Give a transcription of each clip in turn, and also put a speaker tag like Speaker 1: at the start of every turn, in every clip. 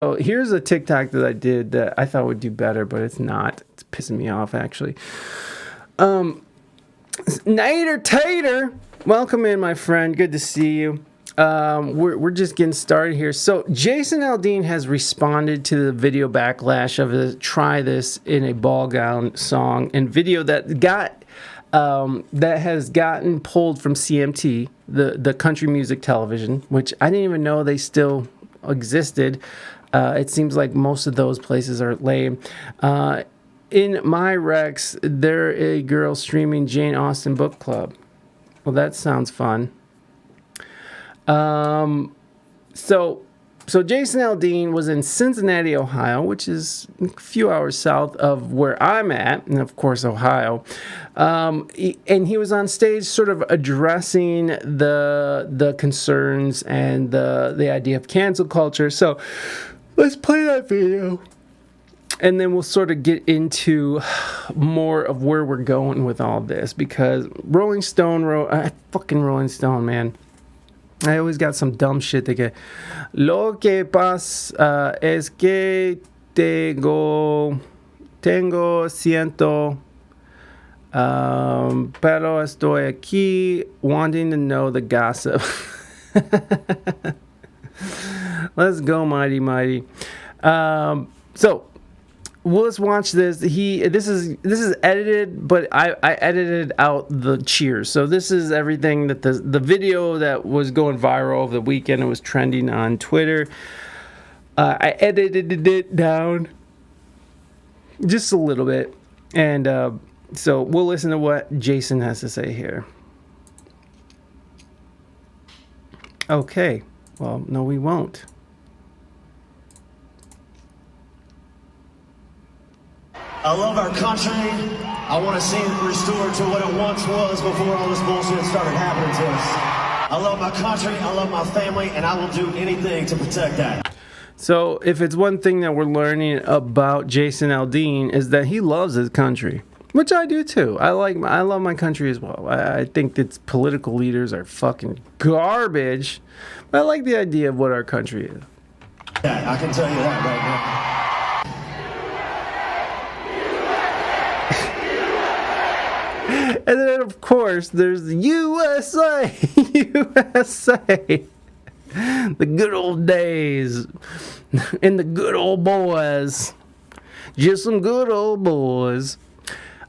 Speaker 1: So here's a TikTok that I did that I thought would do better, but it's not. It's pissing me off, actually. Nader Tater, welcome in, my friend. Good to see you. We're just getting started here. So Jason Aldean has responded to the video backlash of the "Try This in a Ball Gown" song and video that has gotten pulled from CMT, the country music television, which I didn't even know they still existed. It seems like most of those places are lame. In my Rex, there a girl streaming Jane Austen book club. Well, that sounds fun. So Jason Aldean was in Cincinnati, Ohio, which is a few hours south of where I'm at, and of course, Ohio. And he was on stage sort of addressing the concerns and the idea of cancel culture. So let's play that video, and then we'll sort of get into more of where we're going with all this, because Rolling Stone fucking Rolling Stone, man. I always got some dumb shit to get. Lo que pasa es que siento, pero estoy aquí wanting to know the gossip. Let's go, mighty, mighty. So let's watch this. This is edited, but I edited out the cheers. So this is everything that the video that was going viral over the weekend. It was trending on Twitter. I edited it down just a little bit, and so we'll listen to what Jason has to say here. Okay. Well, no, we won't.
Speaker 2: I love our country. I want to see it restored to what it once was before all this bullshit started happening to us. I love my country, I love my family, and I will do anything to protect that.
Speaker 1: So if it's one thing that we're learning about Jason Aldean is that he loves his country, which I do too. I love my country as well. I think its political leaders are fucking garbage, but I like the idea of what our country is.
Speaker 2: Yeah, I can tell you that right now.
Speaker 1: And then, of course, there's the USA, USA, the good old days, and the good old boys, just some good old boys.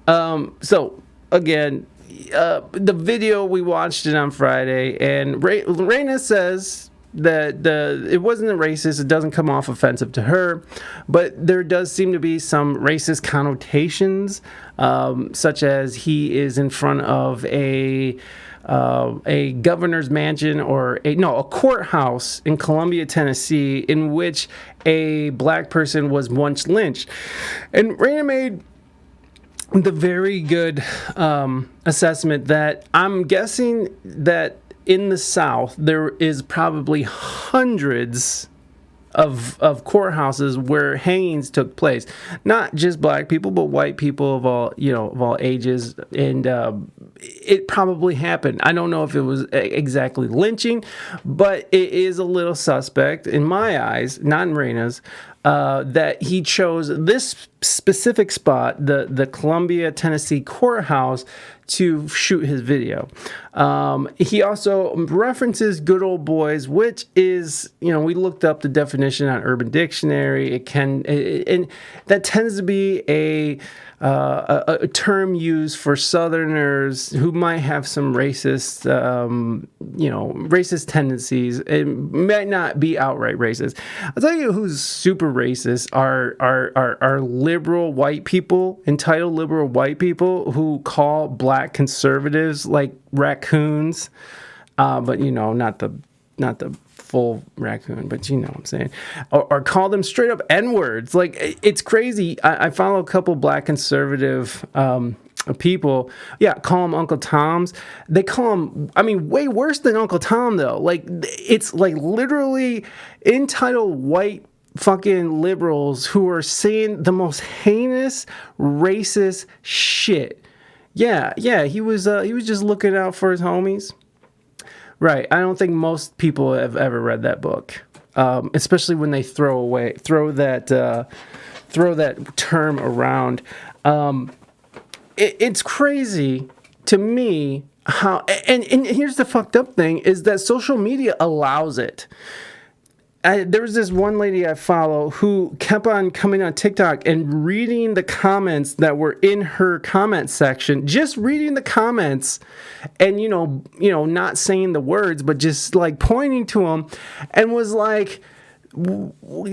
Speaker 1: So, again, the video, we watched it on Friday, and Raina says that it wasn't racist. It doesn't come off offensive to her, but there does seem to be some racist connotations, such as he is in front of a governor's mansion or a courthouse in Columbia, Tennessee, in which a black person was once lynched. And Raina made the very good assessment that I'm guessing that in the South, there is probably hundreds of courthouses where hangings took place. Not just black people, but white people of all ages, and it probably happened. I don't know if it was exactly lynching, but it is a little suspect in my eyes, not in Raina's, that he chose this specific spot, the Columbia, Tennessee courthouse, to shoot his video. He also references good old boys, which is, we looked up the definition on Urban Dictionary. And that tends to be a term used for Southerners who might have some racist, racist tendencies. It might not be outright racist. I'll tell you who's super racist are liberal white people, entitled liberal white people who call black conservatives like raccoons, but not the full raccoon, but you know what I'm saying, or call them straight up N-words. Like, it's crazy. I follow a couple black conservative people, call them Uncle Toms. They call them, way worse than Uncle Tom though. Like, it's like literally entitled white fucking liberals who are saying the most heinous racist shit. Yeah, he was just looking out for his homies. Right. I don't think most people have ever read that book. especially when they throw that term around. It's crazy to me how, and here's the fucked up thing, is that social media allows it. There was this one lady I follow who kept on coming on TikTok and reading the comments that were in her comment section, just reading the comments and, not saying the words, but just like pointing to them, and was like,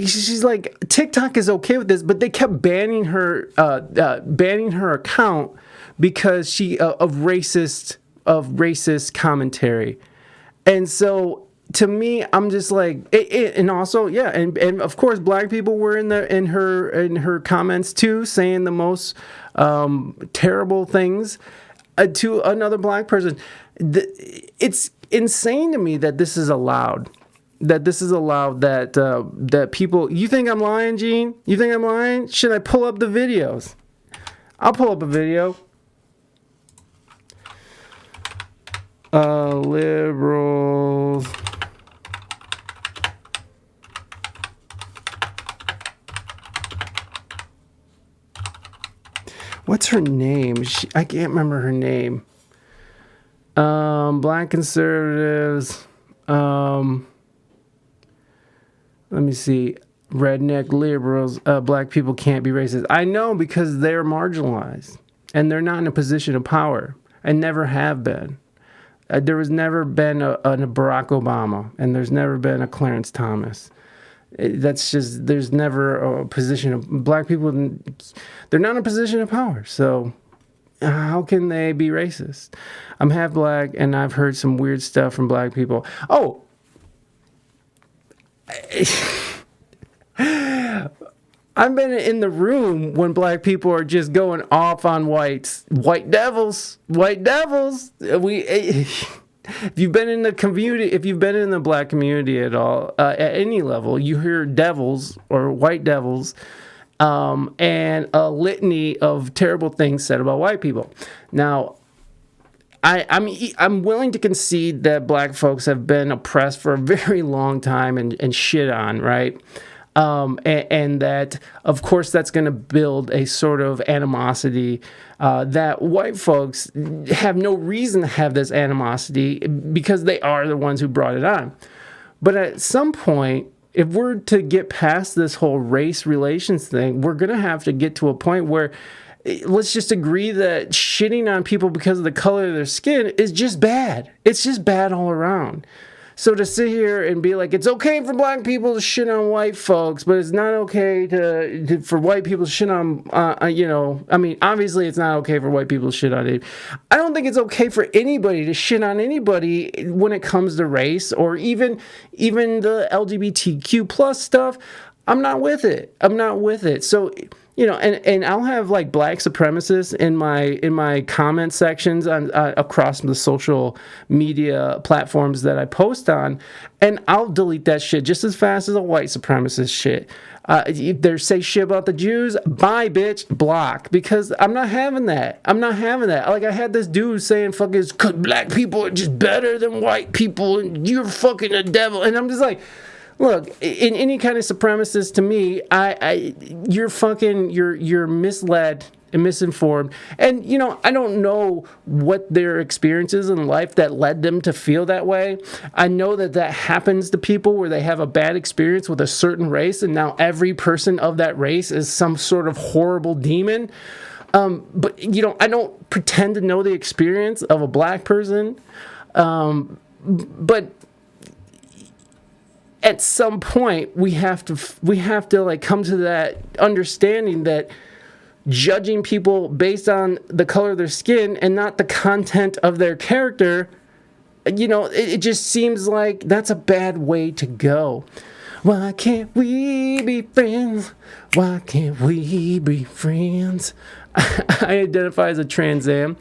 Speaker 1: she's like, TikTok is okay with this, but they kept banning her account because she of racist commentary. And so to me, I'm just like, and also, yeah, and of course, black people were in her comments too, saying the most terrible things to another black person. It's insane to me that this is allowed. That people. You think I'm lying, Gene? You think I'm lying? Should I pull up the videos? I'll pull up a video. Liberals. What's her name? I can't remember her name. Black conservatives. Let me see. Redneck liberals. Black people can't be racist. I know, because they're marginalized and they're not in a position of power and never have been. There was never been a Barack Obama, and there's never been a Clarence Thomas. That's just, there's never a position of, black people, they're not in a position of power. So how can they be racist? I'm half black, and I've heard some weird stuff from black people. Oh, I've been in the room when black people are just going off on white devils. If you've been in the community, if you've been in the black community at all, at any level, you hear devils or white devils, and a litany of terrible things said about white people. Now, I'm willing to concede that black folks have been oppressed for a very long time and shit on, right? And that, of course, that's going to build a sort of animosity that white folks have no reason to have this animosity, because they are the ones who brought it on. But at some point, if we're to get past this whole race relations thing, we're going to have to get to a point where let's just agree that shitting on people because of the color of their skin is just bad. It's just bad all around. So to sit here and be like, it's okay for black people to shit on white folks, but it's not okay for white people to shit on, I mean, obviously it's not okay for white people to shit on it. I don't think it's okay for anybody to shit on anybody when it comes to race, or even the LGBTQ plus stuff. I'm not with it. So, and I'll have like black supremacists in my comment sections on across the social media platforms that I post on, and I'll delete that shit just as fast as a white supremacist shit. If they say shit about the Jews, bye bitch, block, because I'm not having that. Like, I had this dude saying fucking, cause black people are just better than white people and you're fucking a devil, and I'm just like, look, in any kind of supremacist, to me, you're misled and misinformed. And, I don't know what their experiences in life that led them to feel that way. I know that happens to people where they have a bad experience with a certain race, and now every person of that race is some sort of horrible demon. But, I don't pretend to know the experience of a black person. But at some point, we have to like come to that understanding that judging people based on the color of their skin and not the content of their character, it just seems like that's a bad way to go. Why can't we be friends? Why can't we be friends? I identify as a Trans Am.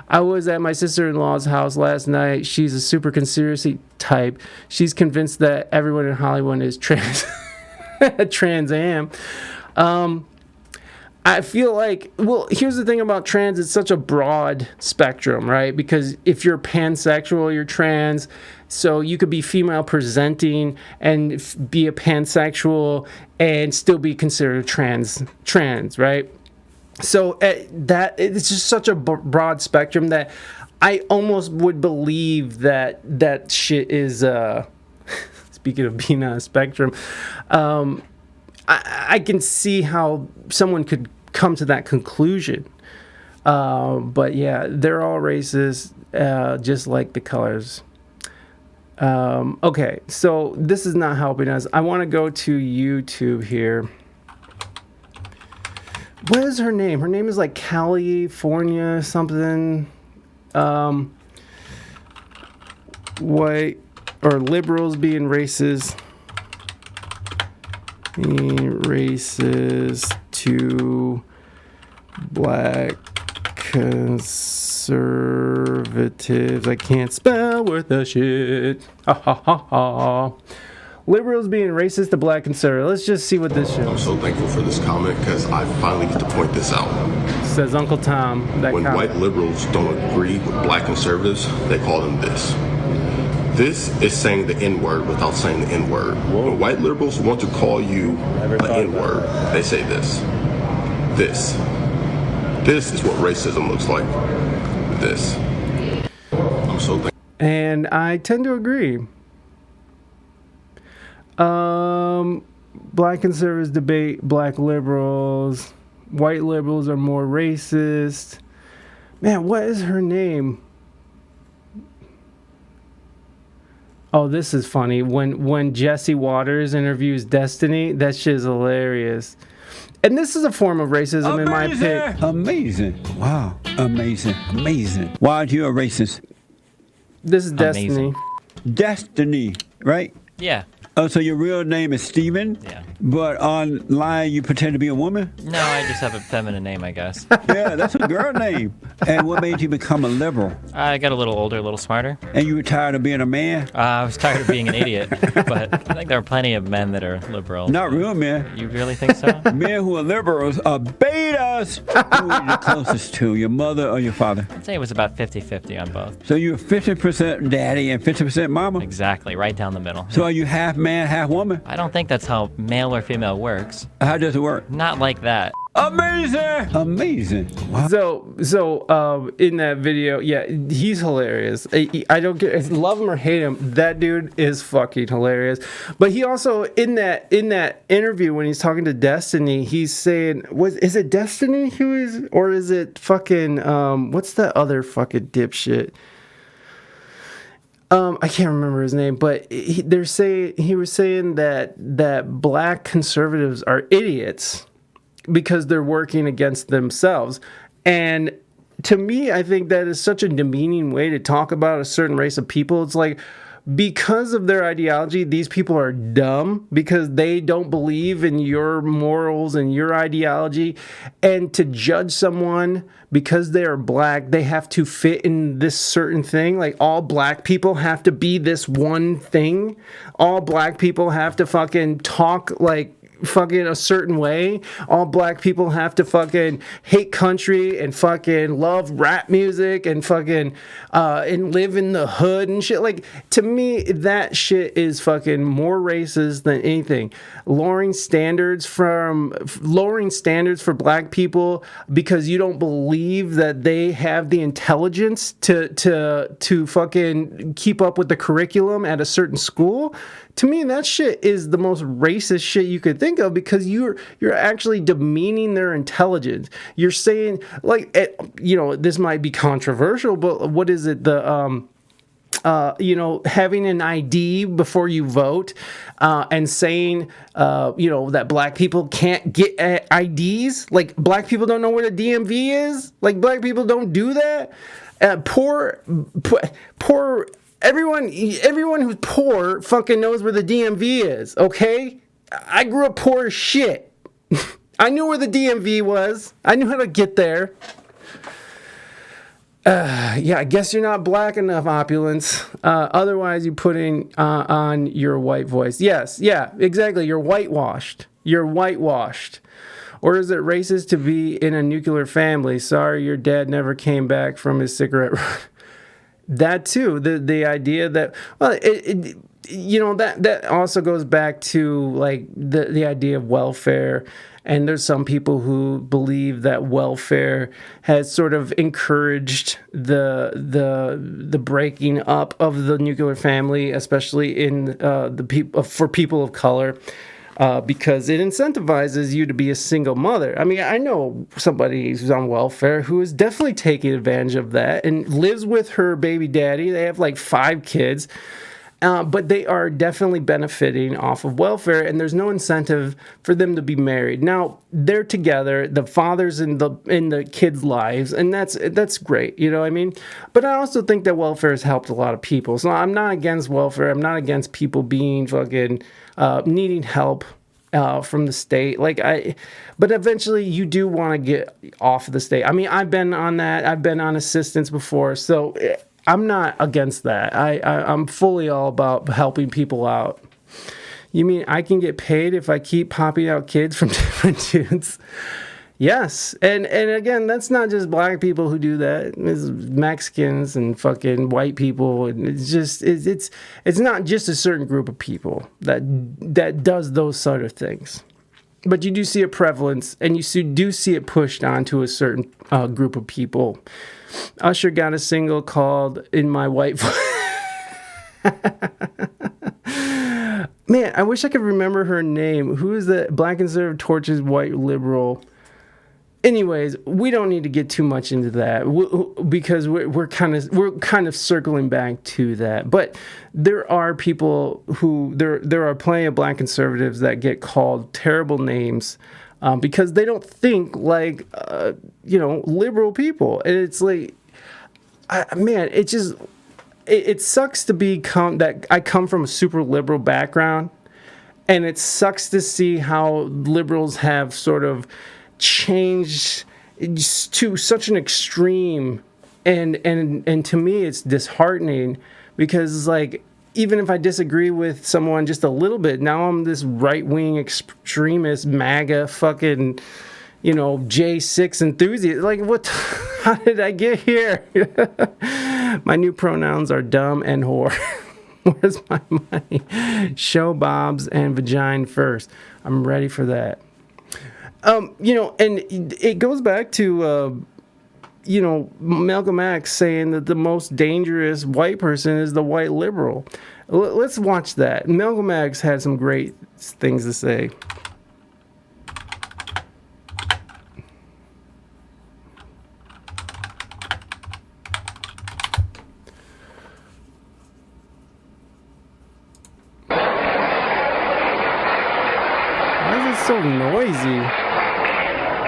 Speaker 1: I was at my sister-in-law's house last night. She's a super conspiracy type. She's convinced that everyone in Hollywood is Trans Am. I feel like, well, here's the thing about trans. It's such a broad spectrum, right? Because if you're pansexual, you're trans. So you could be female presenting and be a pansexual and still be considered trans, right? So that it's just such a broad spectrum that I almost would believe that shit is, speaking of being on a spectrum, I can see how someone could come to that conclusion. But yeah, they're all racist, just like the colors. Okay, so this is not helping us. I want to go to YouTube here. What is her name? Her name is like California something. White or liberals being racist. Racist to black conservatives. I can't spell worth a shit. Ha ha ha ha. Liberals being racist to black conservatives. Let's just see what this shows.
Speaker 3: I'm so thankful for this comment because I finally get to point this out.
Speaker 1: Says Uncle Tom.
Speaker 3: When white liberals don't agree with black conservatives, they call them this. This is saying the N-word without saying the N-word. When white liberals want to call you an N-word, they say this. This is what racism looks like. This. I'm so thankful.
Speaker 1: And I tend to agree. Black conservatives debate black liberals. White liberals are more racist. Man, what is her name? Oh, this is funny. When Jesse Waters interviews Destiny, that shit is hilarious. And this is a form of racism in my opinion.
Speaker 4: Amazing. Wow. Amazing. Why are you a racist?
Speaker 1: This is Destiny.
Speaker 4: Destiny, right?
Speaker 5: Yeah.
Speaker 4: Oh, so your real name is Steven?
Speaker 5: Yeah.
Speaker 4: But online you pretend to be a woman?
Speaker 5: No, I just have a feminine name, I guess.
Speaker 4: Yeah, that's a girl name. And what made you become a liberal?
Speaker 5: I got a little older, a little smarter.
Speaker 4: And you were tired of being a man?
Speaker 5: I was tired of being an idiot, but I think there are plenty of men that are liberal.
Speaker 4: Not real men.
Speaker 5: You really think so?
Speaker 4: Men who are liberals are betas. Who are you closest to, your mother or your father?
Speaker 5: I'd say it was about 50-50 on both.
Speaker 4: So you're 50% daddy and 50% mama?
Speaker 5: Exactly, right down the middle.
Speaker 4: So are you half man, half woman?
Speaker 5: I don't think that's how male or female works.
Speaker 4: How does it work?
Speaker 5: Not like that.
Speaker 4: Amazing. Wow.
Speaker 1: So in that video, yeah, he's hilarious. I don't care, love him or hate him, that dude is fucking hilarious. But he also in that interview when he's talking to Destiny, he's saying, is it Destiny who is, or is it fucking what's that other fucking dipshit? I can't remember his name, but he was saying that black conservatives are idiots because they're working against themselves. And to me, I think that is such a demeaning way to talk about a certain race of people. It's like, because of their ideology, these people are dumb because they don't believe in your morals and your ideology. And to judge someone because they are black, they have to fit in this certain thing. Like, all black people have to be this one thing. All black people have to fucking talk like fucking a certain way. All black people have to fucking hate country and fucking love rap music and fucking and live in the hood and shit. Like, to me, that shit is fucking more racist than anything. Lowering standards for black people because you don't believe that they have the intelligence to fucking keep up with the curriculum at a certain school. To me, that shit is the most racist shit you could think of because you're actually demeaning their intelligence. You're saying, like, this might be controversial, but what is it? Having an ID before you vote and saying, that black people can't get IDs. Like, black people don't know where the DMV is. Like, black people don't do that. Poor. Everyone who's poor fucking knows where the DMV is, okay? I grew up poor as shit. I knew where the DMV was. I knew how to get there. Yeah, I guess you're not black enough, opulence. Otherwise, you put in on your white voice. Yes, yeah, exactly. You're whitewashed. You're whitewashed. Or is it racist to be in a nuclear family? Sorry, your dad never came back from his cigarette run. That too, the idea that, well, that also goes back to like the idea of welfare. And there's some people who believe that welfare has sort of encouraged the breaking up of the nuclear family, especially in for people of color. Because it incentivizes you to be a single mother. I mean, I know somebody who's on welfare who is definitely taking advantage of that and lives with her baby daddy. They have like 5 kids, but they are definitely benefiting off of welfare, and there's no incentive for them to be married. Now, they're together, the father's in the kids' lives, and that's great, you know what I mean? But I also think that welfare has helped a lot of people. So I'm not against welfare. I'm not against people being fucking needing help from the state. But eventually you do want to get off of the state. I mean, I've been on that. I've been on assistance before, so I'm not against that. I'm fully all about helping people out. You mean I can get paid if I keep popping out kids from different dudes? Yes, and again, that's not just black people who do that. It's Mexicans and fucking white people, and it's not just a certain group of people that does those sort of things. But you do see a prevalence, and you do see it pushed onto a certain group of people. Usher got a single called "In My White." Man, I wish I could remember her name. Who is that black conservative torches white liberal? Anyways, we don't need to get too much into that because we're kind of circling back to that. But there are people there are plenty of black conservatives that get called terrible names because they don't think like liberal people. And it's like, it sucks to become that. I come from a super liberal background, and it sucks to see how liberals have sort of changed to such an extreme, and to me it's disheartening because like even if I disagree with someone just a little bit, now I'm this right-wing extremist MAGA fucking J6 enthusiast. Like, what? How did I get here? My new pronouns are dumb and whore. Where's my money? Show bobs and vagina first. I'm ready for that. And it goes back to, Malcolm X saying that the most dangerous white person is the white liberal. Let's watch that. Malcolm X had some great things to say. Why is it so noisy?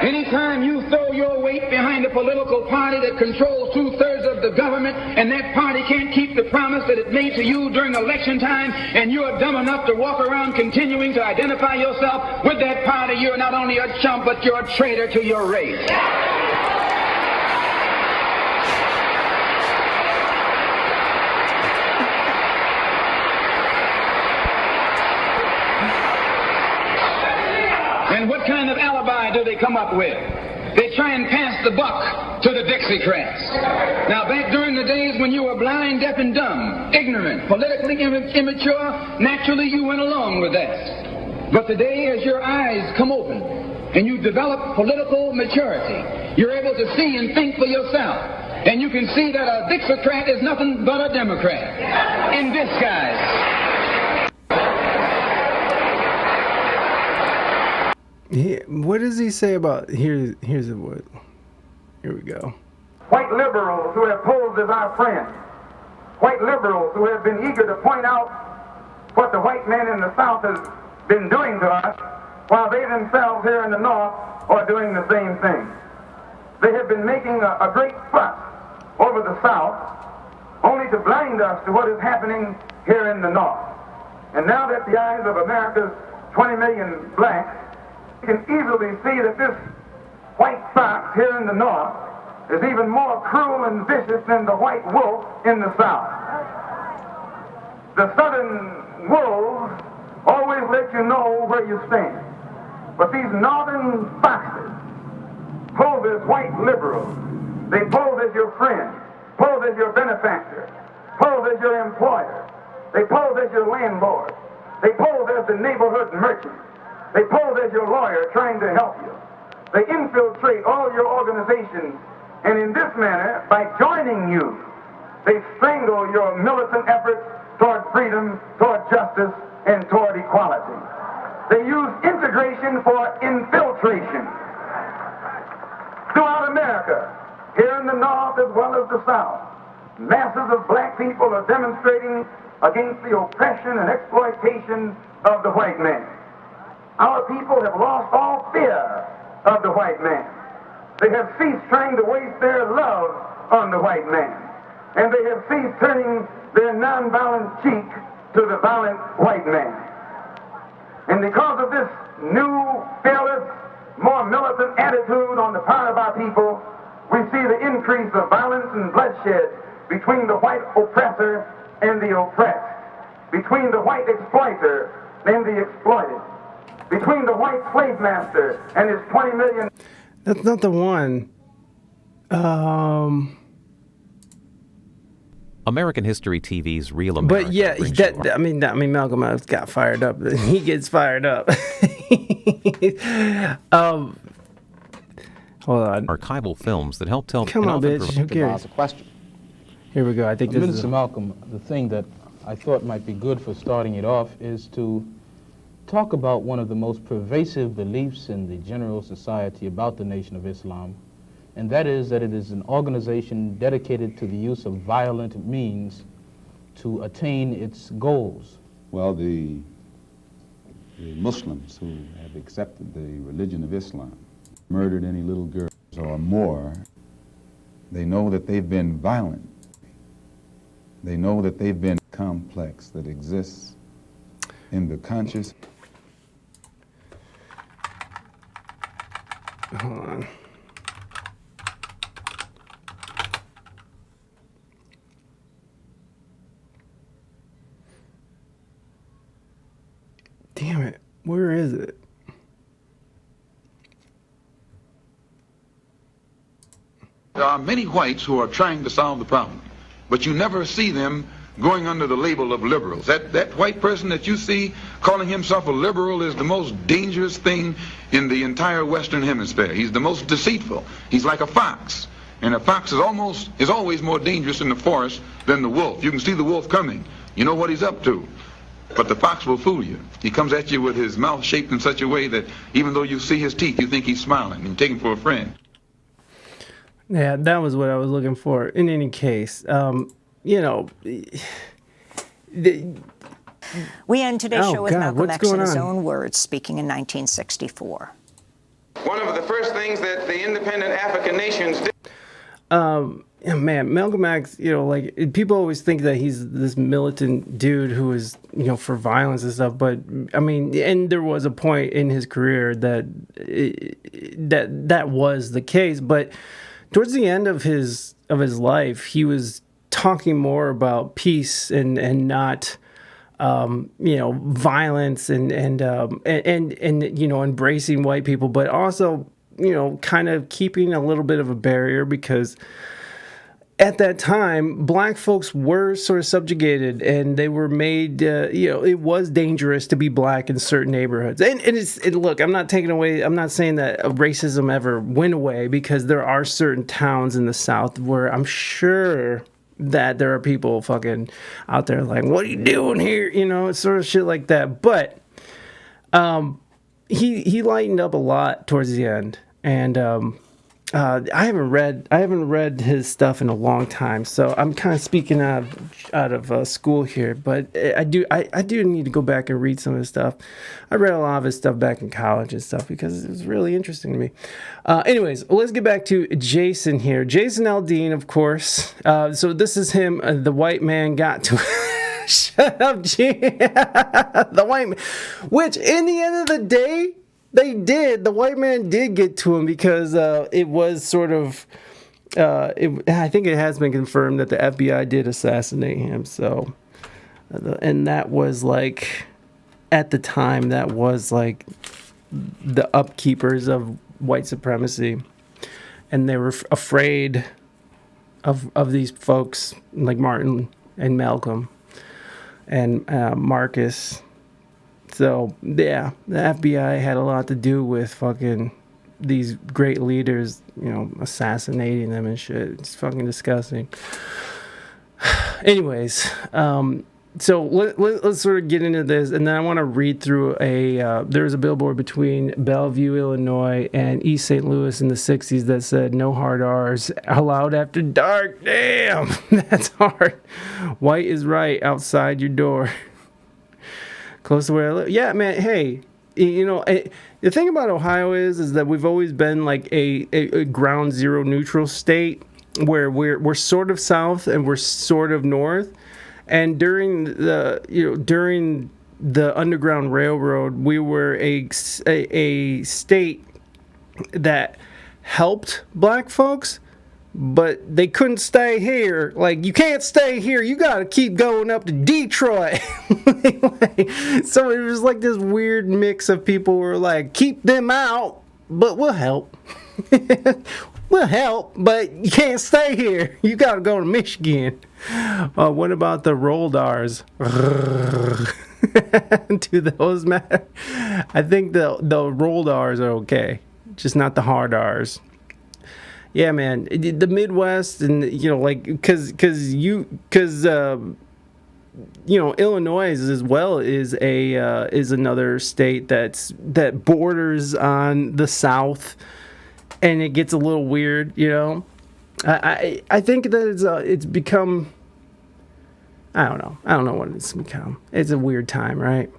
Speaker 6: Anytime you throw your weight behind a political party that controls 2/3 of the government and that party can't keep the promise that it made to you during election time, and you're dumb enough to walk around continuing to identify yourself with that party, you're not only a chump, but you're a traitor to your race. And what kind of alibi do they come up with? They try and pass the buck to the Dixiecrats. Now, back during the days when you were blind, deaf, and dumb, ignorant, politically immature, naturally you went along with that. But today, as your eyes come open and you develop political maturity, you're able to see and think for yourself. And you can see that a Dixiecrat is nothing but a Democrat in disguise.
Speaker 1: What does he say about here's a word. Here we go.
Speaker 7: White liberals who have posed as our friends, white liberals who have been eager to point out what the white man in the South has been doing to us, while they themselves here in the North are doing the same thing. They have been making a great fuss over the South, only to blind us to what is happening here in the North. And now that the eyes of America's 20 million blacks can easily see that this white fox here in the North is even more cruel and vicious than the white wolf in the South. The Southern wolves always let you know where you stand. But these northern foxes pose as white liberals. They pose as your friend, pose as your benefactor, pose as your employer. They pose as your landlord. They pose as the neighborhood merchant. They pose as your lawyer trying to help you. They infiltrate all your organizations, and in this manner, by joining you, they strangle your militant efforts toward freedom, toward justice, and toward equality. They use integration for infiltration. Throughout America, here in the North as well as the South, masses of black people are demonstrating against the oppression and exploitation of the white man. Our people have lost all fear of the white man. They have ceased trying to waste their love on the white man. And they have ceased turning their nonviolent cheek to the violent white man. And because of this new, fearless, more militant attitude on the part of our people, we see the increase of violence and bloodshed between the white oppressor and the oppressed, between the white exploiter and the exploited, between the white slave master and his 20 million...
Speaker 1: That's not the one.
Speaker 8: American History TV's Real America.
Speaker 1: But yeah, I mean, Malcolm X got fired up. He gets fired up. Hold on.
Speaker 8: Archival films that help tell.
Speaker 1: Come on, bitch. Who cares?
Speaker 9: A question.
Speaker 1: Here we go. I think this
Speaker 9: Minister Malcolm, the thing that I thought might be good for starting it off is to talk about one of the most pervasive beliefs in the general society about the Nation of Islam, and that is that it is an organization dedicated to the use of violent means to attain its goals.
Speaker 10: Well, the Muslims who have accepted the religion of Islam, murdered any little girls or more, they know that they've been violent. They know that they've been complex that exists in the conscious.
Speaker 1: Hold on. Damn it. Where is it?
Speaker 11: There are many whites who are trying to solve the problem, but you never see them going under the label of liberals. That white person that you see calling himself a liberal is the most dangerous thing in the entire Western Hemisphere. He's the most deceitful. He's like a fox. And a fox is always more dangerous in the forest than the wolf. You can see the wolf coming. You know what he's up to. But the fox will fool you. He comes at you with his mouth shaped in such a way that even though you see his teeth, you think he's smiling and you take him for a friend.
Speaker 1: Yeah, that was what I was looking for. In any case, you know...
Speaker 12: We end today's show with Malcolm X in his own words, speaking in 1964.
Speaker 13: One of the first things that the independent African nations did...
Speaker 1: Man, Malcolm X, you know, like, people always think that he's this militant dude who is, you know, for violence and stuff, but, I mean, and there was a point in his career that that was the case, but towards the end of his life, he was talking more about peace and not, you know, violence and you know, embracing white people, but also, you know, kind of keeping a little bit of a barrier because at that time, black folks were sort of subjugated and they were made, you know, it was dangerous to be black in certain neighborhoods. And look, I'm not saying that racism ever went away, because there are certain towns in the South where I'm sure that there are people fucking out there like, what are you doing here? You know, it's sort of shit like that. But he lightened up a lot towards the end. And I haven't read his stuff in a long time, so I'm kind of speaking out of school here. But I do need to go back and read some of his stuff. I read a lot of his stuff back in college and stuff because it was really interesting to me. Anyways, let's get back to Jason here. Jason Aldean, of course. So this is him. The white man got to. Shut up, G. The white man. Which, in the end of the day, they did. The white man did get to him because it was sort of... I think it has been confirmed that the FBI did assassinate him. So, and that was like... At the time, that was like the upkeepers of white supremacy, and they were afraid of these folks like Martin and Malcolm and Marcus. So yeah, the FBI had a lot to do with fucking these great leaders, you know, assassinating them and shit. It's fucking disgusting. Anyways, so let's sort of get into this, and then I want to read through there's a billboard between Bellevue, Illinois, and East St. Louis in the 60s that said, "No hard R's allowed after dark." Damn, that's hard. White is right outside your door. Close to where I live. Yeah, man, hey, you know, the thing about Ohio is that we've always been like a ground zero neutral state where we're sort of south and we're sort of north. And during the Underground Railroad, we were a state that helped black folks, but they couldn't stay here. Like, you can't stay here. You got to keep going up to Detroit. So it was like this weird mix of people who were like, keep them out, but we'll help. We'll help, but you can't stay here. You got to go to Michigan. What about the rolled R's? Do those matter? I think the rolled R's are okay, just not the hard R's. Yeah, man, the Midwest, and you know, like, because Illinois as well is another state that borders on the South, and it gets a little weird, you know. I think that it's become, I don't know what it's become. It's a weird time, right?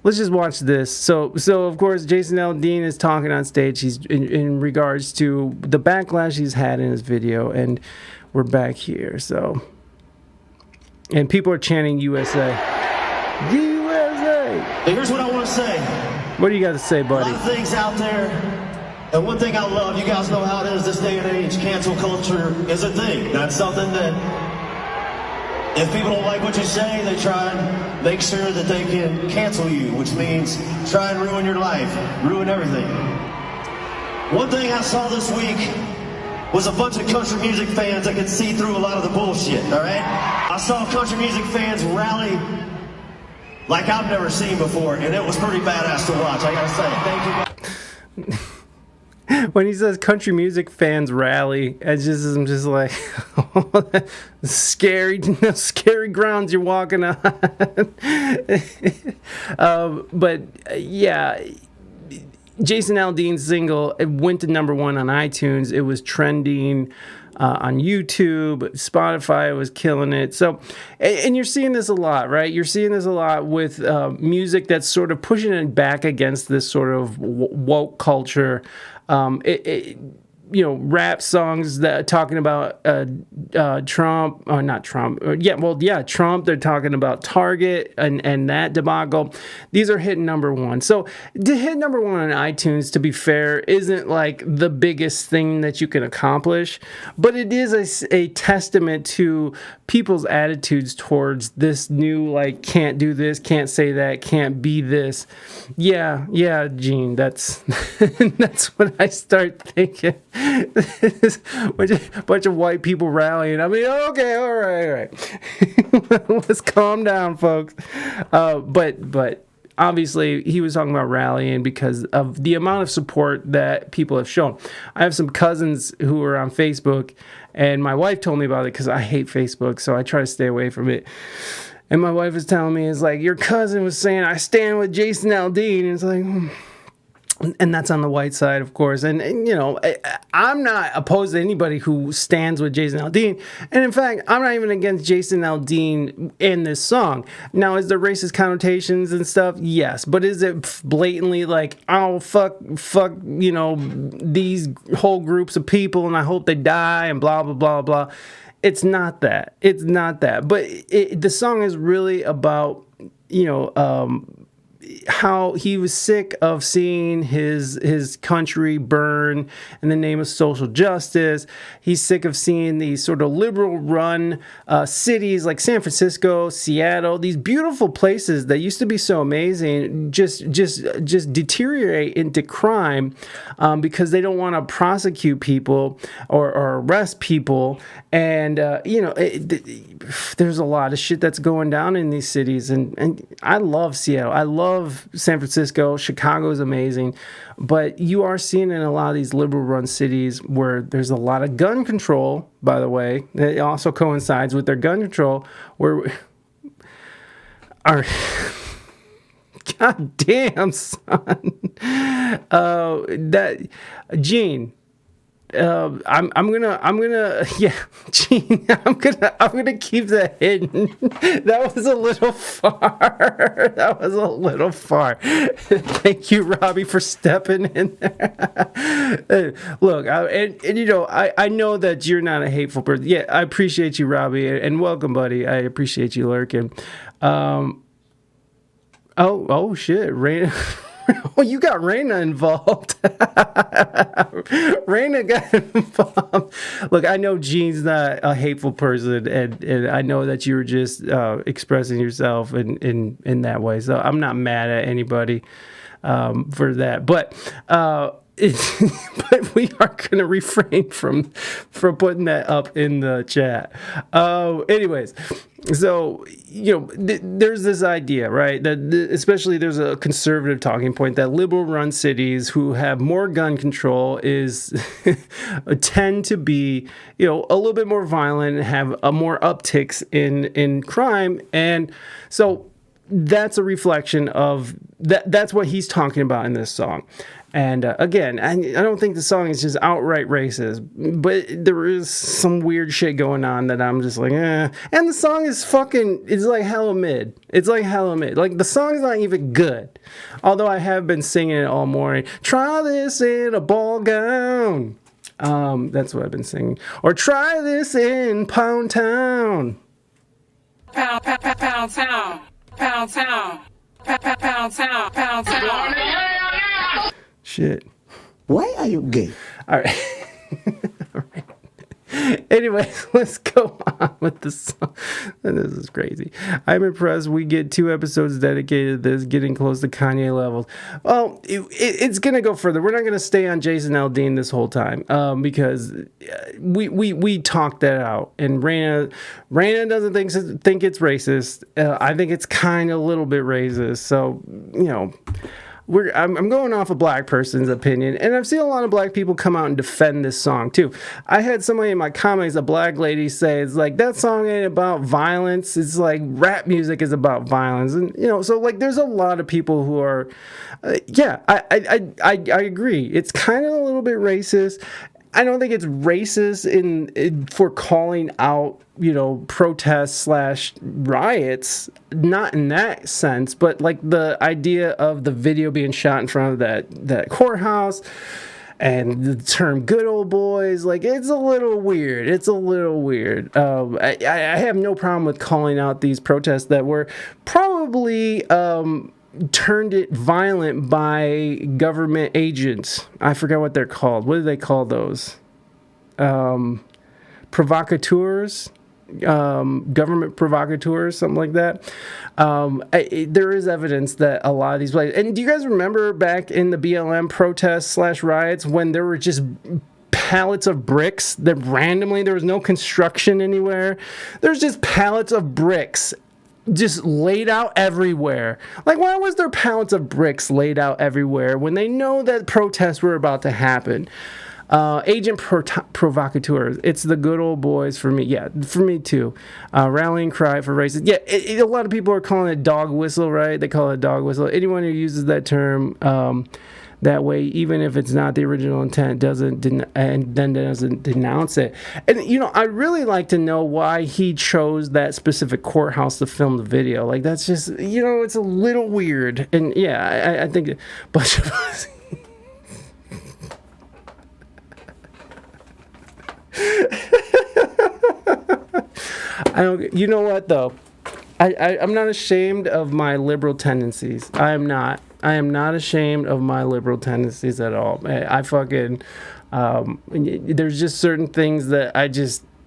Speaker 1: Let's just watch this. So of course, Jason Aldean is talking on stage. He's in regards to the backlash he's had in his video, and we're back here. So, and people are chanting USA, USA.
Speaker 2: Hey, here's what I want to say.
Speaker 1: What do you got to say, buddy?
Speaker 2: A lot of things out there, and one thing I love, you guys know how it is this day and age. Cancel culture is a thing. That's something that, if people don't like what you say, they try and make sure that they can cancel you, which means try and ruin your life, ruin everything. One thing I saw this week was a bunch of country music fans that could see through a lot of the bullshit, all right? I saw country music fans rally like I've never seen before, and it was pretty badass to watch, I gotta say. Thank you.
Speaker 1: When he says country music fans rally, I'm just like, scary grounds you're walking on. But yeah, Jason Aldean's single, it went to number 1 on iTunes. It was trending on YouTube, Spotify was killing it. So, and you're seeing this a lot, right? You're seeing this a lot with music that's sort of pushing it back against this sort of woke culture. Rap songs that talking about Trump, or not Trump. Trump. They're talking about Target and that debacle. These are hitting number 1. So to hit number 1 on iTunes, to be fair, isn't like the biggest thing that you can accomplish, but it is a testament to people's attitudes towards this new, like, can't do this, can't say that, can't be this. Yeah, Gene, that's that's what I start thinking. bunch of white people rallying. I mean, okay, all right. Let's calm down, folks. But obviously, he was talking about rallying because of the amount of support that people have shown. I have some cousins who are on Facebook, and my wife told me about it because I hate Facebook, so I try to stay away from it. And my wife was telling me, it's like, your cousin was saying, I stand with Jason Aldean. And it's like, and that's on the white side, of course. And you know, I'm not opposed to anybody who stands with Jason Aldean. And in fact, I'm not even against Jason Aldean in this song. Now, is there racist connotations and stuff? Yes. But is it blatantly like, oh, fuck, you know, these whole groups of people and I hope they die and blah, blah, blah, blah. It's not that. But the song is really about, you know, how he was sick of seeing his country burn in the name of social justice. He's sick of seeing these sort of liberal-run cities like San Francisco, Seattle, these beautiful places that used to be so amazing, just deteriorate into crime because they don't want to prosecute people or arrest people. And there's a lot of shit that's going down in these cities, and I love Seattle. I love San Francisco. Chicago is amazing. But you are seeing in a lot of these liberal-run cities where there's a lot of gun control, by the way. It also coincides with their gun control, where God damn, son. Gene. I'm gonna Gene, I'm gonna keep that hidden. That was a little far. Thank you, Robbie, for stepping in there. Look, I know that you're not a hateful person. Yeah, I appreciate you, Robbie, and welcome, buddy. I appreciate you lurking. Oh shit, Raina. Oh, you got Raina involved. Raina got involved. Look, I know Gene's not a hateful person, and I know that you were just expressing yourself in that way. So I'm not mad at anybody for that. But but we are going to refrain from putting that up in the chat. Anyways, so, there's this idea, right, that especially there's a conservative talking point that liberal-run cities who have more gun control tend to be, a little bit more violent and have more upticks in crime. And so that's a reflection of that. That's what he's talking about in this song. And again, I don't think the song is just outright racist, but there is some weird shit going on that I'm just like, eh. And the song is it's like hella mid. It's like hella mid. Like, the song's not even good. Although I have been singing it all morning. Try this in a ball gown. That's what I've been singing. Or try this in Pound Town.
Speaker 14: Pound Town. Pound Town. Pound Town. Pound Town.
Speaker 1: Shit.
Speaker 14: Why are you gay?
Speaker 1: All right. All right. Anyways, let's go on with the song. This is crazy. I'm impressed we get 2 episodes dedicated to this, getting close to Kanye levels. Well, it's going to go further. We're not going to stay on Jason Aldean this whole time because we talked that out. And Raina doesn't think it's racist. I think it's kind of a little bit racist. So, I'm going off a black person's opinion, and I've seen a lot of black people come out and defend this song too. I had somebody in my comments, a black lady, say it's like, that song ain't about violence. It's like rap music is about violence, and so like there's a lot of people who are, I agree. It's kind of a little bit racist. I don't think it's racist for calling out, protests / riots, not in that sense, but like the idea of the video being shot in front of that courthouse and the term good old boys, like, it's a little weird. I have no problem with calling out these protests that were probably turned it violent by government agents. I forgot what they're called. What do they call those? Provocateurs? Government provocateurs, something like that. There is evidence that a lot of these places, and do you guys remember back in the BLM protests / riots when there were just pallets of bricks that randomly, there was no construction anywhere, there's just pallets of bricks just laid out everywhere? Like, why was there pallets of bricks laid out everywhere when they know that protests were about to happen? Agent provocateurs. It's the good old boys for me. Yeah, for me too. Rallying cry for racism. Yeah, a lot of people are calling it dog whistle, right? They call it dog whistle. Anyone who uses that term that way, even if it's not the original intent, doesn't denounce it. And I really like to know why he chose that specific courthouse to film the video. Like, that's just, it's a little weird. And yeah, I think a bunch of us. I don't. You know what though? I'm not ashamed of my liberal tendencies. I am not ashamed of my liberal tendencies at all. I fucking, there's just certain things that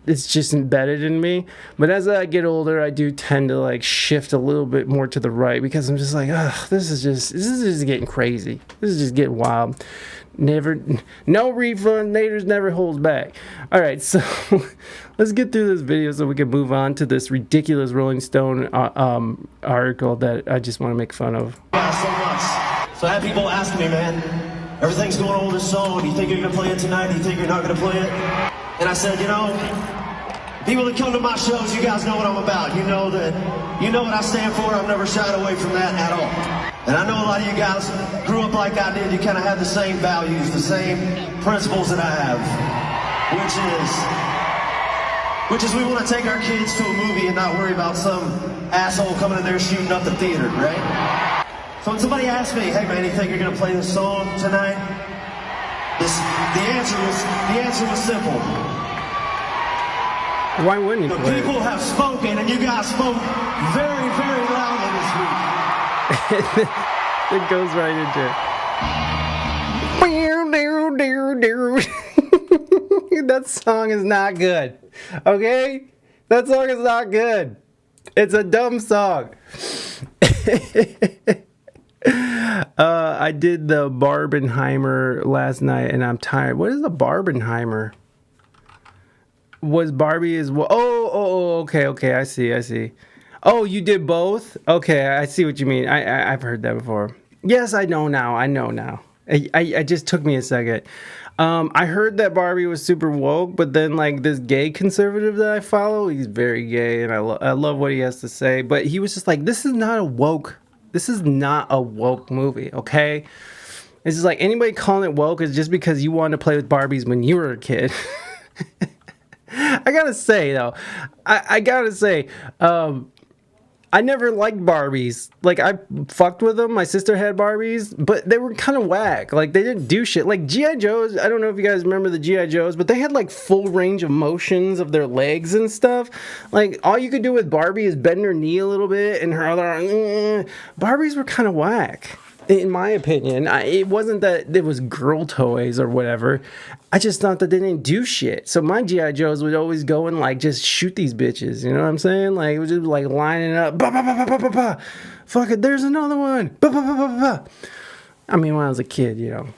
Speaker 1: it's just embedded in me. But as I get older, I do tend to like shift a little bit more to the right because I'm just like, this is just getting crazy. This is just getting wild. No refund. Naders never holds back. All right, so let's get through this video so we can move on to this ridiculous Rolling Stone article that I just want to make fun of.
Speaker 2: Yeah, so much. So I had people asking me, man, everything's going on with this song. Do you think you're going to play it tonight? Do you think you're not going to play it? And I said, people that come to my shows, you guys know what I'm about. You know what I stand for. I've never shied away from that at all. And I know a lot of you guys grew up like I did. You kind of have the same values, the same principles that I have, which is we want to take our kids to a movie and not worry about some asshole coming in there shooting up the theater, right? So when somebody asks me, hey man, you think you're going to play this song tonight? The answer was simple.
Speaker 1: Why wouldn't you play it?
Speaker 2: People have spoken, and you guys spoke very, very loudly this week.
Speaker 1: It goes right into it. That song is not good. Okay? That song is not good. It's a dumb song. I did the Barbenheimer last night, and I'm tired. What is a Barbenheimer? Was Barbie as well? Oh, okay. I see. Oh, you did both? Okay, I see what you mean. I've heard that before. Yes, I know now. I just took me a second. I heard that Barbie was super woke, but then like this gay conservative that I follow, he's very gay, and I love what he has to say. But he was just like, this is not a woke movie, okay? It's just like anybody calling it woke is just because you wanted to play with Barbies when you were a kid. I gotta say though, I never liked Barbies. Like, I fucked with them. My sister had Barbies, but they were kind of whack. Like, they didn't do shit. Like, G.I. Joes, I don't know if you guys remember the G.I. Joes, but they had, like, full range of motions of their legs and stuff. Like, all you could do with Barbie is bend her knee a little bit, and her other... Barbies were kind of whack, in my opinion. It wasn't that it was girl toys or whatever. I just thought that they didn't do shit. So my G.I. Joes would always go and like just shoot these bitches. You know what I'm saying? Like it was just like lining up. Bah, bah, bah, bah, bah, bah. Fuck it, there's another one. Bah, bah, bah, bah, bah. I mean, when I was a kid, it'd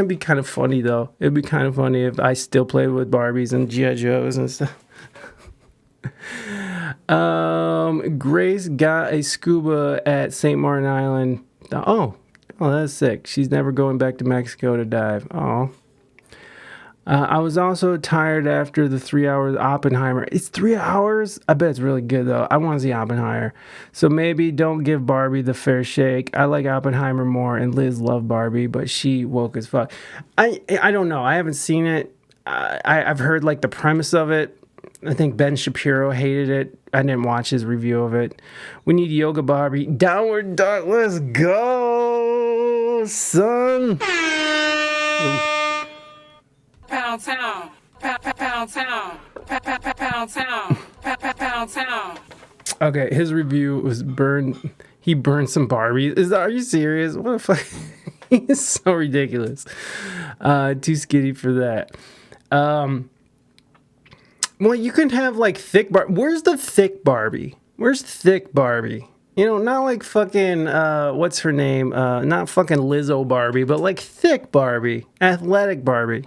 Speaker 1: be kind of funny though. It'd be kind of funny if I still played with Barbies and G.I. Joes and stuff. Grace got a scuba at St. Martin Island. Oh, that's sick. She's never going back to Mexico to dive. Oh. I was also tired after the 3 hours Oppenheimer. It's 3 hours? I bet it's really good, though. I want to see Oppenheimer. So maybe don't give Barbie the fair shake. I like Oppenheimer more, and Liz loved Barbie, but she woke as fuck. I don't know. I haven't seen it. I've heard, like, the premise of it. I think Ben Shapiro hated it. I didn't watch his review of it. We need Yoga Barbie. Downward Dog. Let's go, son.
Speaker 14: Pound town. Pound town. Pound town. Pound town.
Speaker 1: Okay, his review was burned. He burned some Barbies. Are you serious? What the fuck? He's so ridiculous. Too skinny for that. Well, you can have like thick Barbie. Where's the thick Barbie? Where's thick Barbie? You know, not like fucking, what's her name? Not fucking Lizzo Barbie, but like thick Barbie, athletic Barbie.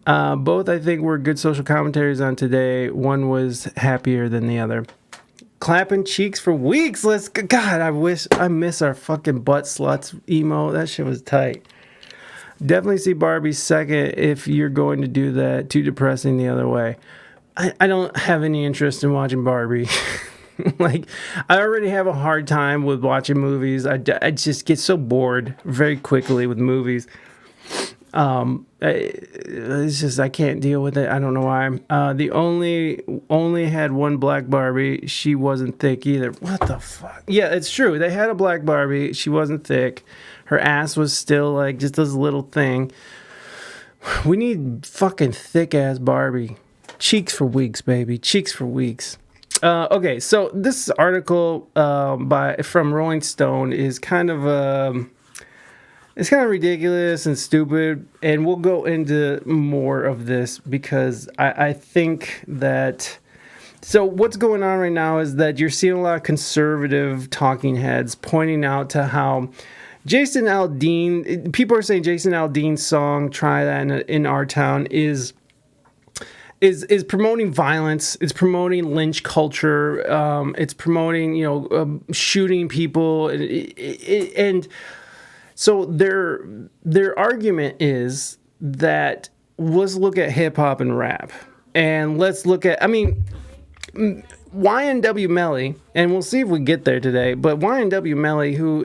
Speaker 1: Both, I think, were good social commentaries on today. One was happier than the other. Clapping cheeks for weeks. God, I miss our fucking butt sluts emo. That shit was tight. Definitely see Barbie second if you're going to do that. Too depressing the other way. I don't have any interest in watching Barbie. Like, I already have a hard time with watching movies. I just get so bored very quickly with movies. It's just, I can't deal with it. I don't know why. The only had one black Barbie. She wasn't thick either. What the fuck? Yeah, it's true. They had a black Barbie. She wasn't thick. Her ass was still like just this little thing. We need fucking thick ass Barbie. Cheeks for weeks, baby. Cheeks for weeks. Okay, so this article from Rolling Stone is kind of it's kind of ridiculous and stupid, and we'll go into more of this because I think that. So what's going on right now is that you're seeing a lot of conservative talking heads pointing out to how Jason Aldean, people are saying Jason Aldean's song "Try That in Our Town" is promoting violence. It's promoting lynch culture. It's promoting shooting people, and so their argument is that let's look at hip hop and rap, and let's look at YNW Melly, and we'll see if we get there today. But YNW Melly, who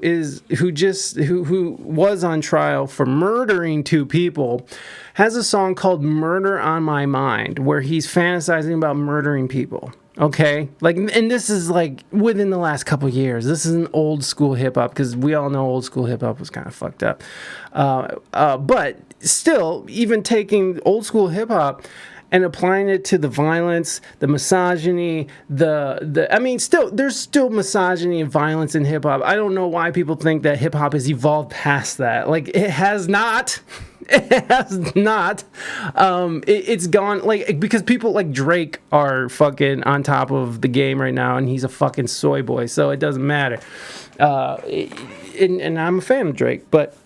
Speaker 1: was on trial for murdering 2 people, has a song called "Murder on My Mind," where he's fantasizing about murdering people. Okay, and this is within the last couple years. This is an old school hip hop because we all know old school hip hop was kind of fucked up. But still, even taking old school hip hop and applying it to the violence, the misogyny, there's still misogyny and violence in hip hop. I don't know why people think that hip hop has evolved past that. It has not. It has not. It's gone, because people like Drake are fucking on top of the game right now, and he's a fucking soy boy, so it doesn't matter. And I'm a fan of Drake, but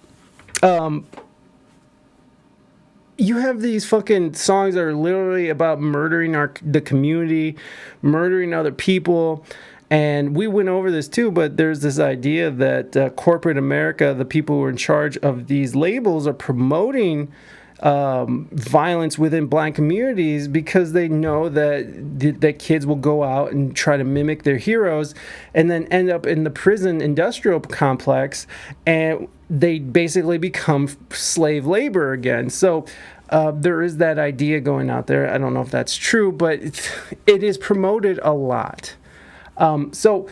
Speaker 1: you have these fucking songs that are literally about murdering the community, murdering other people. And we went over this too, but there's this idea that corporate America, the people who are in charge of these labels, are promoting violence within black communities because they know that kids will go out and try to mimic their heroes and then end up in the prison industrial complex, and they basically become slave labor again. So there is that idea going out there. I don't know if that's true, but it is promoted a lot. So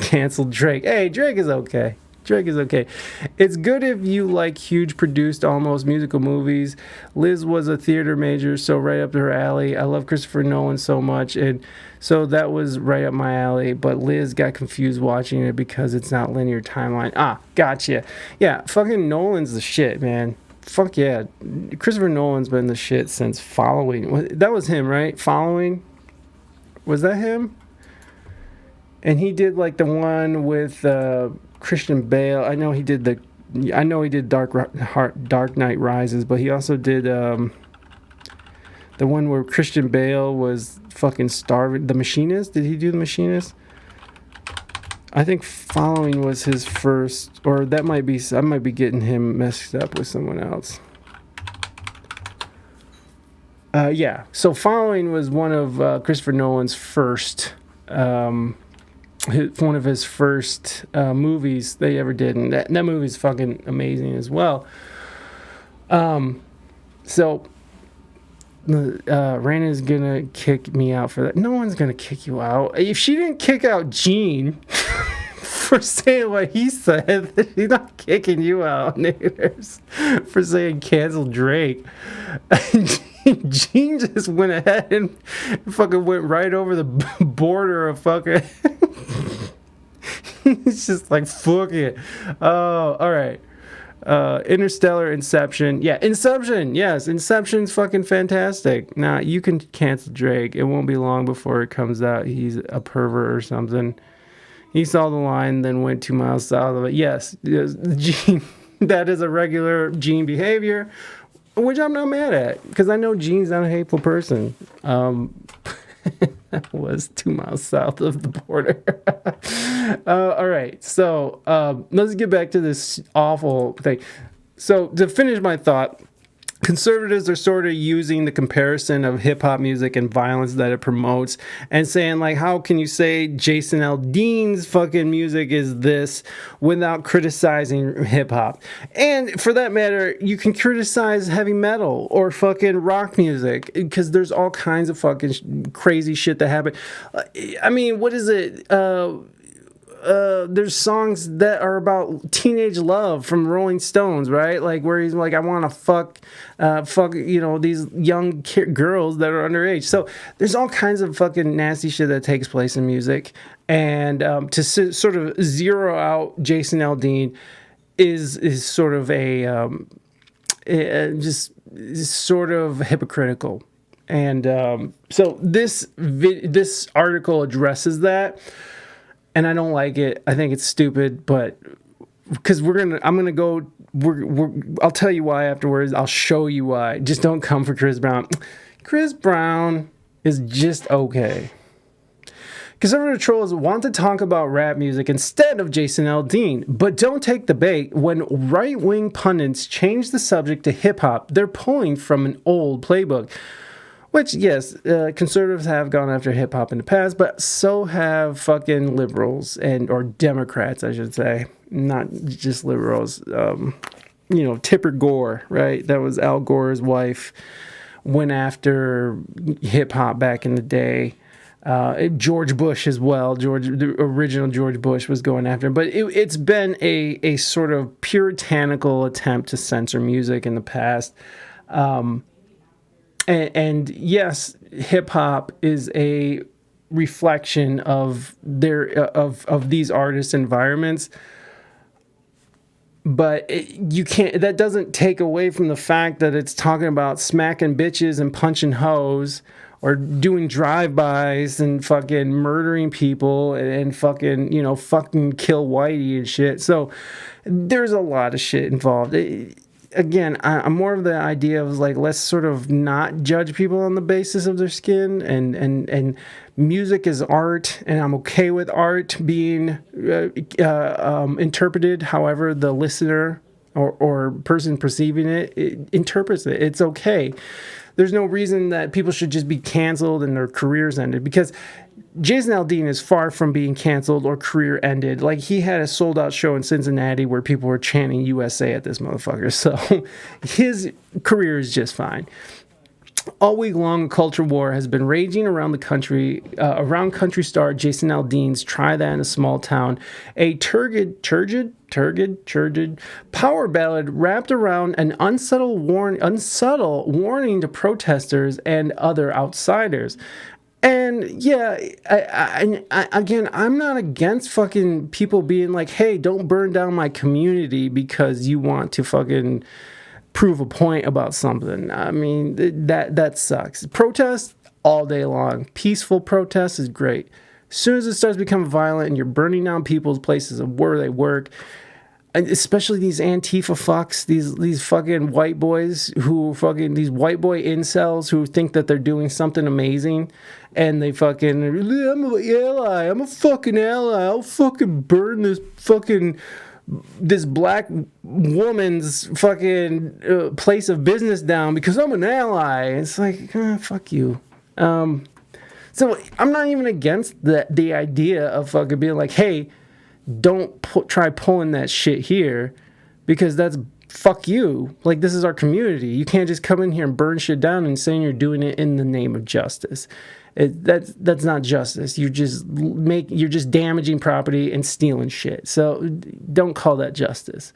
Speaker 1: cancel Drake. Hey, Drake is okay. Drake is okay. It's good if you like huge produced almost musical movies. Liz was a theater major, so right up her alley. I love Christopher Nolan so much, and so that was right up my alley. But Liz got confused watching it because it's not linear timeline. Gotcha. Yeah, fucking Nolan's the shit, man. Fuck yeah. Christopher Nolan's been the shit since Following. That was him, right? Following? Was that him? And he did the one with Christian Bale. I know he did Dark Knight Rises, but he also did the one where Christian Bale was fucking starving. The Machinist? Did he do The Machinist? I think Following was his first, or I might be getting him messed up with someone else. Yeah, so Following was one of Christopher Nolan's first, one of his first movies they ever did, and that movie's fucking amazing as well. So Raina's gonna kick me out for that. No one's gonna kick you out. If she didn't kick out Gene for saying what he said, she's not kicking you out, niggers, for saying cancel Drake. Gene just went ahead and fucking went right over the border of fucking. He's just like, fuck it. Oh, all right. Interstellar, Inception. Yeah, Inception. Yes, Inception's fucking fantastic. Now, you can cancel Drake. It won't be long before it comes out he's a pervert or something. He saw the line, then went 2 miles south of it. Yes, Gene, that is a regular Gene behavior, which I'm not mad at, because I know Gene's not a hateful person. That was 2 miles south of the border. All right, so let's get back to this awful thing. So to finish my thought, conservatives are sort of using the comparison of hip-hop music and violence that it promotes and saying, how can you say Jason Aldean's fucking music is this without criticizing hip-hop? And for that matter, you can criticize heavy metal or fucking rock music because there's all kinds of fucking crazy shit that happen. I mean, what is it? there's songs that are about teenage love from Rolling Stones, right? Like where he's like, I want to fuck, these young girls that are underage. So there's all kinds of fucking nasty shit that takes place in music. And to sort of zero out Jason Aldean is sort of just sort of hypocritical. And so this article addresses that, and I don't like it. I think it's stupid, but because I'll tell you why afterwards. I'll show you why. Just don't come for Chris Brown. Chris Brown is just okay. Conservative trolls want to talk about rap music instead of Jason Aldean, but don't take the bait. When right-wing pundits change the subject to hip-hop, they're pulling from an old playbook. Which, yes, conservatives have gone after hip-hop in the past, but so have fucking liberals, or Democrats, I should say. Not just liberals. Tipper Gore, right? That was Al Gore's wife, went after hip-hop back in the day. George Bush as well. The original George Bush was going after him. But it's been a sort of puritanical attempt to censor music in the past. And yes, hip hop is a reflection of these artists' environments. But that doesn't take away from the fact that it's talking about smacking bitches and punching hoes, or doing drive-bys and fucking murdering people and fucking kill Whitey and shit. So there's a lot of shit involved. Again, I'm more of the idea of like, let's sort of not judge people on the basis of their skin, and music is art, and I'm okay with art being interpreted however the listener or person perceiving it interprets it. It's okay. There's no reason that people should just be canceled and their careers ended, because Jason Aldean is far from being canceled or career ended. Like, he had a sold out show in Cincinnati where people were chanting USA at this motherfucker. So his career is just fine. All week long, a culture war has been raging around the country, around country star Jason Aldean's Try That in a Small Town, a turgid power ballad wrapped around an unsubtle warning to protesters and other outsiders. And yeah, again, I'm not against fucking people being like, hey, don't burn down my community because you want to fucking prove a point about something. I mean, that sucks. Protest all day long. Peaceful protest is great. As soon as it starts becoming violent and you're burning down people's places of where they work, and especially these Antifa fucks, these fucking white boys who fucking, these white boy incels who think that they're doing something amazing, and they fucking, I'm an ally, I'm a fucking ally, I'll fucking burn this black woman's fucking place of business down because I'm an ally. It's like, fuck you. So I'm not even against the idea of fucking being like, hey, don't try pulling that shit here, because that's fuck you. Like, this is our community. You can't just come in here and burn shit down and saying you're doing it in the name of justice. That's not justice. You're just damaging property and stealing shit. So don't call that justice.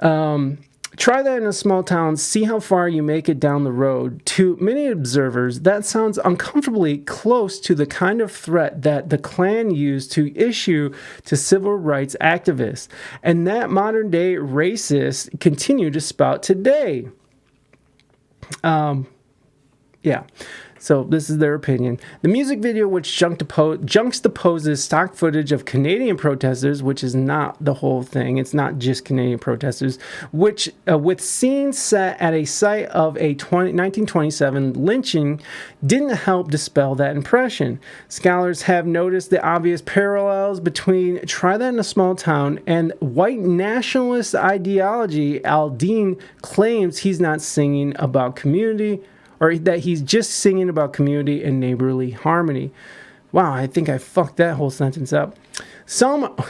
Speaker 1: Try that in a small town. See how far you make it down the road. To many observers, that sounds uncomfortably close to the kind of threat that the Klan used to issue to civil rights activists, and that modern day racists continue to spout today. Yeah. So this is their opinion. The music video, which juxtaposes stock footage of Canadian protesters, which is not the whole thing. It's not just Canadian protesters, which with scenes set at a site of a 1927 lynching, didn't help dispel that impression. Scholars have noticed the obvious parallels between Try That in a Small Town and white nationalist ideology. Aldean claims he's not singing about community, or that he's just singing about community and neighborly harmony. Wow, I think I fucked that whole sentence up.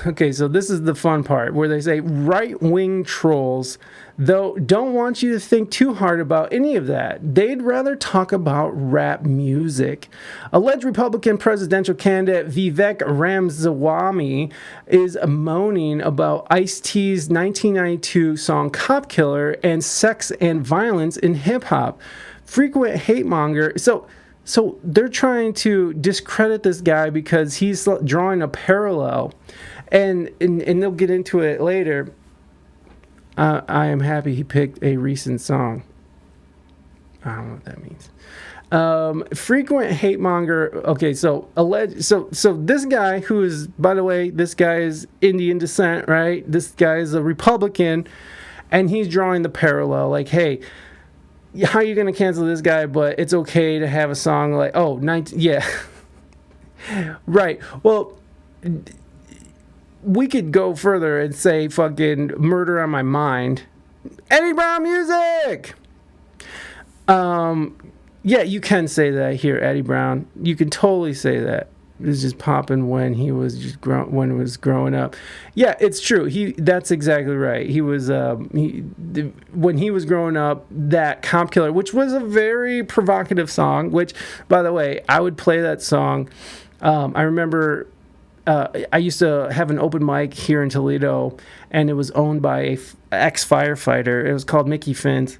Speaker 1: Okay, so this is the fun part where they say right-wing trolls, though, don't want you to think too hard about any of that. They'd rather talk about rap music. Alleged Republican presidential candidate Vivek Ramaswamy is moaning about Ice-T's 1992 song Cop Killer and sex and violence in hip-hop. Frequent hate monger. So they're trying to discredit this guy because he's drawing a parallel, and they'll get into it later. I am happy he picked a recent song. I don't know what that means. Frequent hate monger. Okay, so this guy, who is, by the way, this guy is Indian descent, right? This guy is a Republican, and he's drawing the parallel. Like, hey, how are you going to cancel this guy, but it's okay to have a song like, oh, 19, yeah. Right. Well, we could go further and say fucking Murder on My Mind. Eddie Brown music! Yeah, you can say that here, Eddie Brown. You can totally say that. It was just popping when he was just when it was growing up. Yeah, it's true. That's exactly right. He was when he was growing up, that Cop Killer, which was a very provocative song. Which, by the way, I would play that song. I remember I used to have an open mic here in Toledo, and it was owned by a ex-firefighter. It was called Mickey Finn's.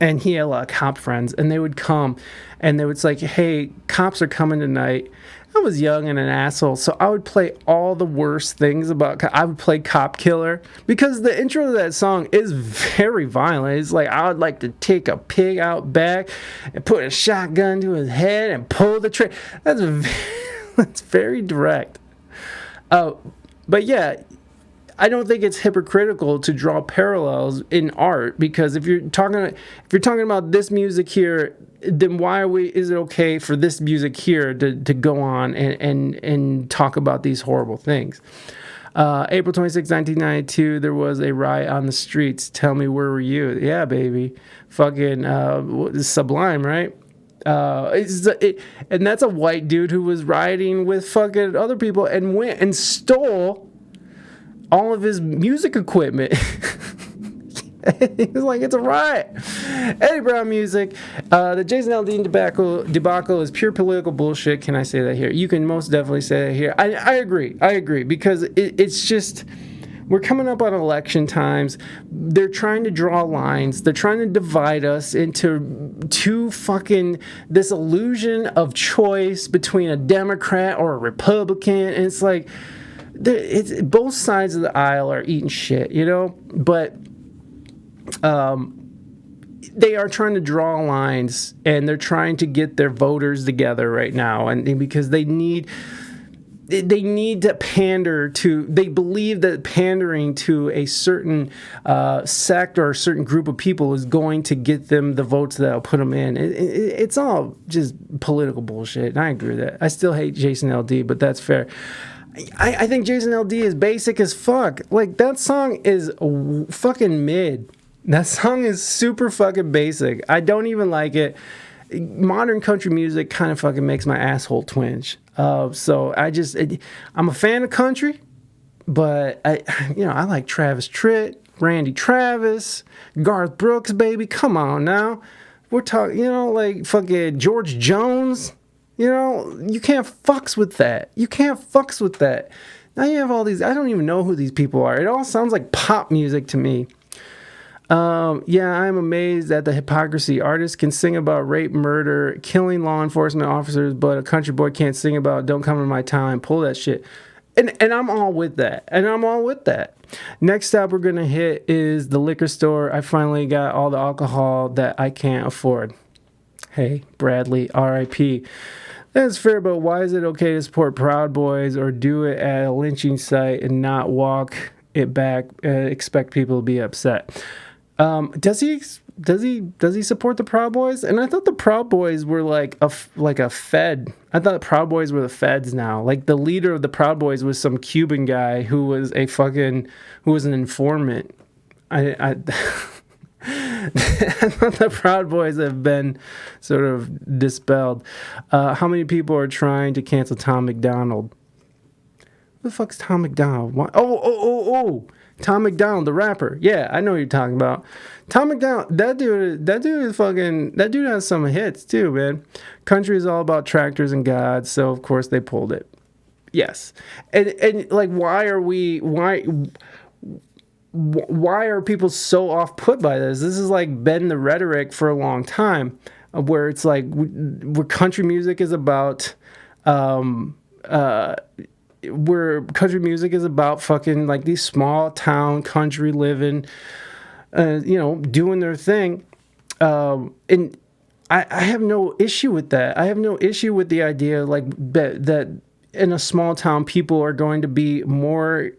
Speaker 1: And he had a lot of cop friends, and they would come, and they would say, hey, cops are coming tonight. I was young and an asshole, so I would play all the worst things about I would play Cop Killer, because the intro to that song is very violent. It's like, I would like to take a pig out back and put a shotgun to his head and pull the trigger. That's very direct. But yeah, I don't think it's hypocritical to draw parallels in art, because if you're talking about this music here, then why is it okay for this music here to go on and talk about these horrible things? April 26, 1992, there was a riot on the streets. Tell me, where were you? Yeah, baby. Fucking Sublime, right? And that's a white dude who was rioting with fucking other people and went and stole all of his music equipment. He was like, it's a riot. Eddie Brown music. The Jason Aldean debacle is pure political bullshit. Can I say that here? You can most definitely say that here. I agree, because it's just, we're coming up on election times. They're trying to draw lines. They're trying to divide us into this illusion of choice between a Democrat or a Republican. And it's like, both sides of the aisle are eating shit, you know? But they are trying to draw lines, and they're trying to get their voters together right now, and because they need to pander to, they believe that pandering to a certain sect or a certain group of people is going to get them the votes that'll put them in. It's all just political bullshit, and I agree with that. I still hate Jason LD, but that's fair. I think Jason LD is basic as fuck. Like, that song is fucking mid. That song is super fucking basic. I don't even like it. Modern country music kind of fucking makes my asshole twinge. So I'm a fan of country, but I like Travis Tritt, Randy Travis, Garth Brooks, baby. Come on now. We're talking, like fucking George Jones. You can't fucks with that. Now you have all these, I don't even know who these people are. It all sounds like pop music to me. Yeah, I'm amazed at the hypocrisy. Artists can sing about rape, murder, killing law enforcement officers, but a country boy can't sing about don't come in my town, pull that shit. And I'm all with that. Next stop we're going to hit is the liquor store. I finally got all the alcohol that I can't afford. Hey, Bradley, R.I.P. That's fair, but why is it okay to support Proud Boys or do it at a lynching site and not walk it back, expect people to be upset? Does he support the Proud Boys? And I thought the Proud Boys were like a Fed. I thought the Proud Boys were the Feds now. Like, the leader of the Proud Boys was some Cuban guy who was an informant. I thought the Proud Boys have been sort of dispelled. How many people are trying to cancel Tom McDonald? Who the fuck's Tom McDonald? What? Oh. Tom McDonald, the rapper. Yeah, I know what you're talking about. Tom McDonald, that dude has some hits too, man. Country is all about tractors and God, so of course they pulled it. Yes. And like, why are people so off put by this? This has like been the rhetoric for a long time, where it's like where country music is about fucking like these small town country living, doing their thing. And I have no issue with that. I have no issue with the idea like that in a small town people are going to be more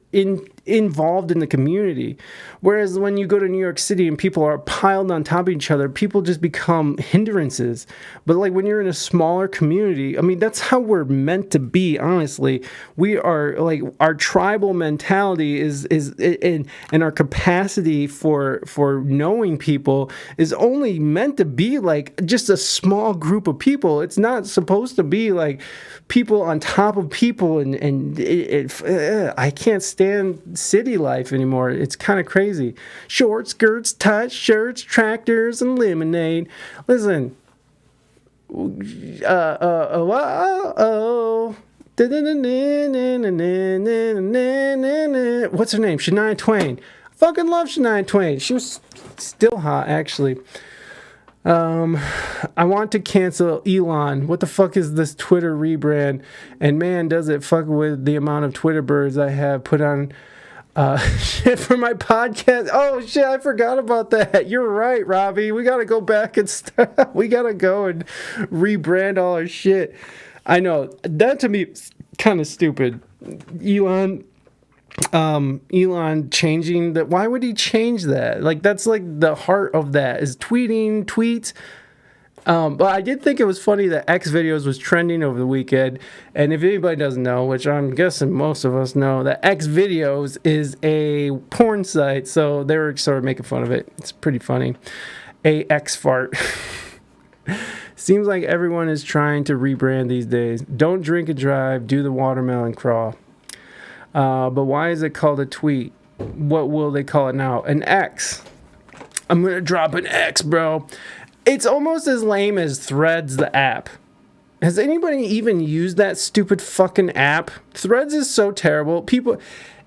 Speaker 1: involved in the community. Whereas when you go to New York City and people are piled on top of each other, people just become hindrances. But like when you're in a smaller community, I mean, that's how we're meant to be, honestly. We are like, our tribal mentality is and our capacity for knowing people is only meant to be like just a small group of people. It's not supposed to be like people on top of people, and I can't stand city life anymore. It's kind of crazy. Short skirts, tight shirts, tractors, and lemonade. Listen, what's her name? Shania Twain. I fucking love Shania Twain. She was still hot, actually. I want to cancel Elon. What the fuck is this Twitter rebrand? And man, does it fuck with the amount of Twitter birds I have put on shit for my podcast. Oh shit, I forgot about that. You're right, Robbie. We gotta go back and we gotta go and rebrand all our shit. I know that to me is kind of stupid. Elon changing that. Why would he change that? Like, that's like the heart of that is tweets. But I did think it was funny that X videos was trending over the weekend. And if anybody doesn't know, which I'm guessing most of us know, that X videos is a porn site. So they were sort of making fun of it. It's pretty funny. A X fart. Seems like everyone is trying to rebrand these days. Don't drink and drive. Do the watermelon crawl. But why is it called a tweet? What will they call it now? An X. I'm going to drop an X, bro. It's almost as lame as Threads, the app. Has anybody even used that stupid fucking app? Threads is so terrible. People,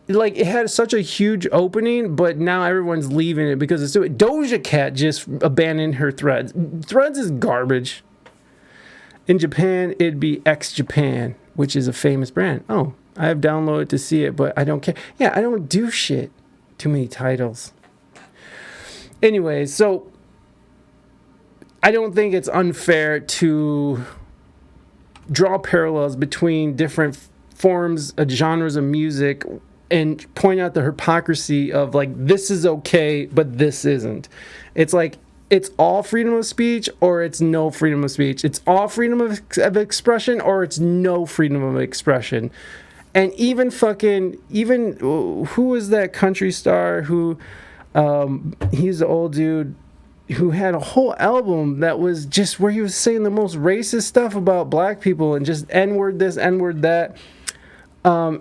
Speaker 1: like, it had such a huge opening, but now everyone's leaving it because it's stupid. Doja Cat just abandoned her Threads. Threads is garbage. In Japan, it'd be X Japan, which is a famous brand. Oh, I have downloaded to see it, but I don't care. Yeah, I don't do shit. Too many titles. Anyway, so I don't think it's unfair to draw parallels between different forms, genres of music, and point out the hypocrisy of like, this is okay, but this isn't. It's like, it's all freedom of speech or it's no freedom of speech. It's all freedom of expression or it's no freedom of expression. And even who was that country star who, he's the old dude who had a whole album that was just where he was saying the most racist stuff about black people and just N-word this, N-word that. David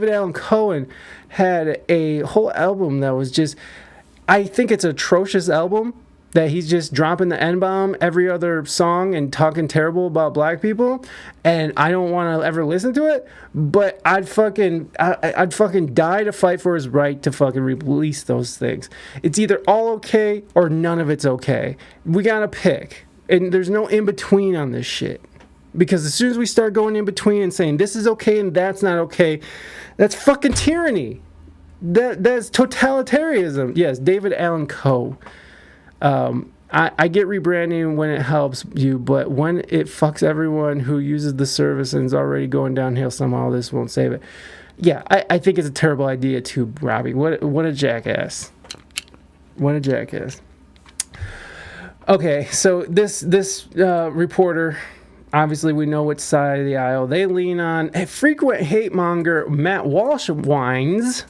Speaker 1: Allen Cohen had a whole album that was just, I think it's an atrocious album that he's just dropping the N-bomb every other song and talking terrible about black people, and I don't want to ever listen to it, but I'd fucking die to fight for his right to fucking release those things. It's either all okay or none of it's okay. We gotta pick, and there's no in-between on this shit. Because as soon as we start going in between and saying this is okay and that's not okay, that's fucking tyranny. That's totalitarianism. Yes, David Allen Coe. I get rebranding when it helps you, but when it fucks everyone who uses the service and is already going downhill somehow, this won't save it. Yeah, I think it's a terrible idea too, Robbie. What a jackass. What a jackass. Okay, so this reporter Obviously, we know which side of the aisle they lean on. A frequent hate monger Matt Walsh whines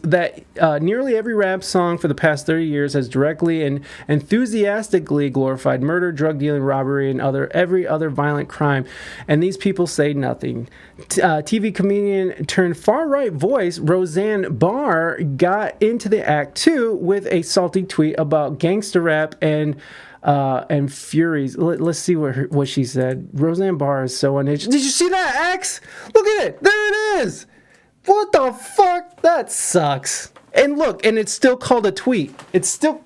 Speaker 1: that nearly every rap song for the past 30 years has directly and enthusiastically glorified murder, drug dealing, robbery, and every other violent crime. And these people say nothing. TV comedian turned far-right voice Roseanne Barr got into the act too with a salty tweet about gangster rap and Furies. Let's see what she said. Roseanne Barr is so uninterested. Did you see that, X? Look at it. There it is. What the fuck? That sucks. And look, and it's still called a tweet. It's still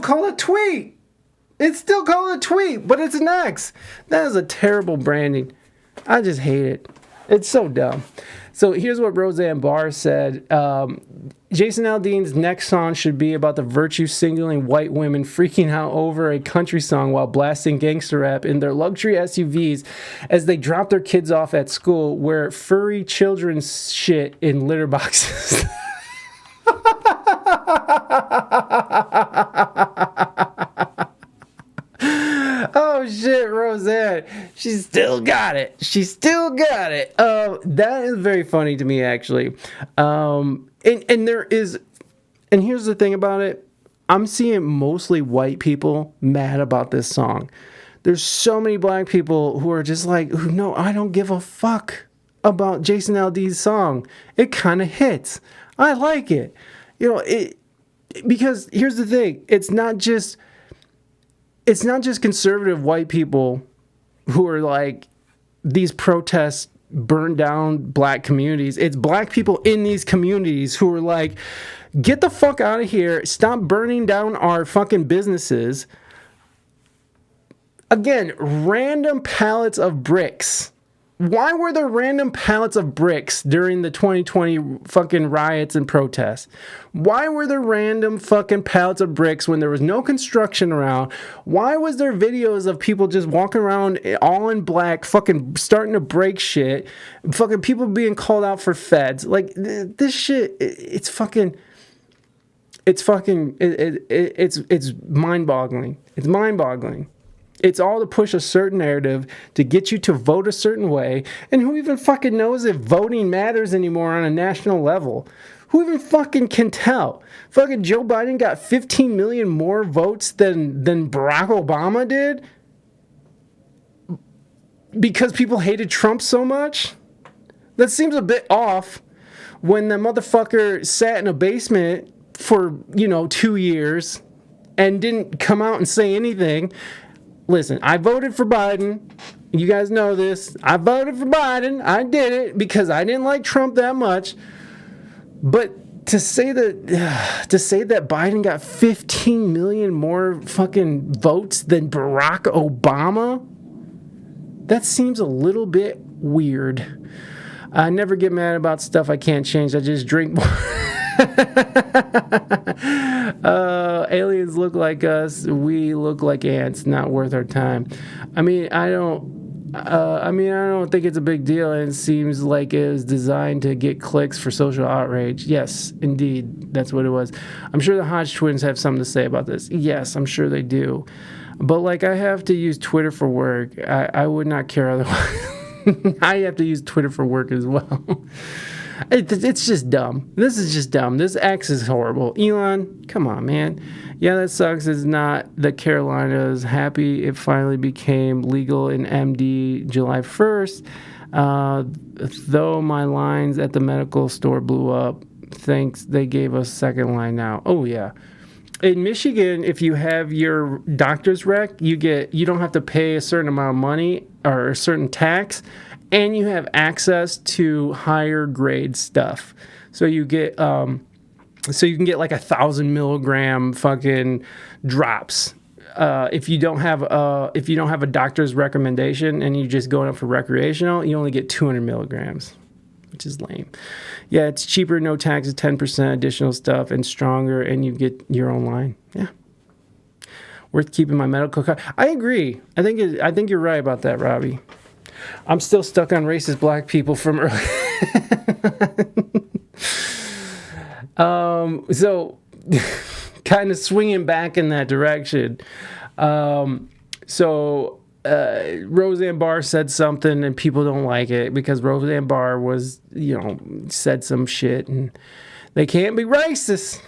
Speaker 1: called a tweet. It's still called a tweet, but it's an X. That is a terrible branding. I just hate it. It's so dumb. So here's what Roseanne Barr said. Jason Aldean's next song should be about the virtue-signaling white women freaking out over a country song while blasting gangster rap in their luxury SUVs as they drop their kids off at school where furry children shit in litter boxes. Oh shit, Roseanne. She still got it. That is very funny to me, actually. And here's the thing about it. I'm seeing mostly white people mad about this song. There's so many black people who are just like, no, I don't give a fuck about Jason Aldean's song. It kind of hits. I like it. Because here's the thing. It's not just conservative white people who are like, these protests burn down black communities. It's black people in these communities who are like, get the fuck out of here. Stop burning down our fucking businesses. Again, random pallets of bricks. Why were there random pallets of bricks during the 2020 fucking riots and protests? Why were there random fucking pallets of bricks when there was no construction around? Why was there videos of people just walking around all in black, fucking starting to break shit? Fucking people being called out for feds. Like, this shit, it's mind-boggling. It's mind-boggling. It's all to push a certain narrative to get you to vote a certain way. And who even fucking knows if voting matters anymore on a national level? Who even fucking can tell? Fucking Joe Biden got 15 million more votes than Barack Obama did? Because people hated Trump so much? That seems a bit off when the motherfucker sat in a basement for, 2 years and didn't come out and say anything. Listen, I voted for Biden. You guys know this. I voted for Biden. I did it because I didn't like Trump that much. But to say that Biden got 15 million more fucking votes than Barack Obama, that seems a little bit weird. I never get mad about stuff I can't change. I just drink more. Aliens look like us. We look like ants. Not worth our time. I don't think it's a big deal, and it seems like it was designed to get clicks for social outrage. Yes, indeed, that's what it was. I'm sure the Hodge twins have something to say about this. Yes, I'm sure they do. But I have to use Twitter for work. I would not care otherwise. I have to use Twitter for work as well. It's just dumb. This is just dumb. This X is horrible. Elon, come on, man. Yeah, that sucks. It's not the Carolinas. Happy it finally became legal in MD July 1st. Though my lines at the medical store blew up. Thanks, they gave us second line now. Oh, yeah. In Michigan, if you have your doctor's rec, you don't have to pay a certain amount of money or a certain tax. And you have access to higher grade stuff, so you get you can get like 1,000 milligram fucking drops. If you don't have a doctor's recommendation and you're just going up for recreational, you only get 200 milligrams, which is lame. Yeah, it's cheaper, no taxes, 10% additional stuff, and stronger, and you get your own line. Yeah, worth keeping my medical card. I agree. I think you're right about that, Robbie. I'm still stuck on racist black people from earlier. So, kind of swinging back in that direction. So Roseanne Barr said something and people don't like it because Roseanne Barr was, said some shit and they can't be racist.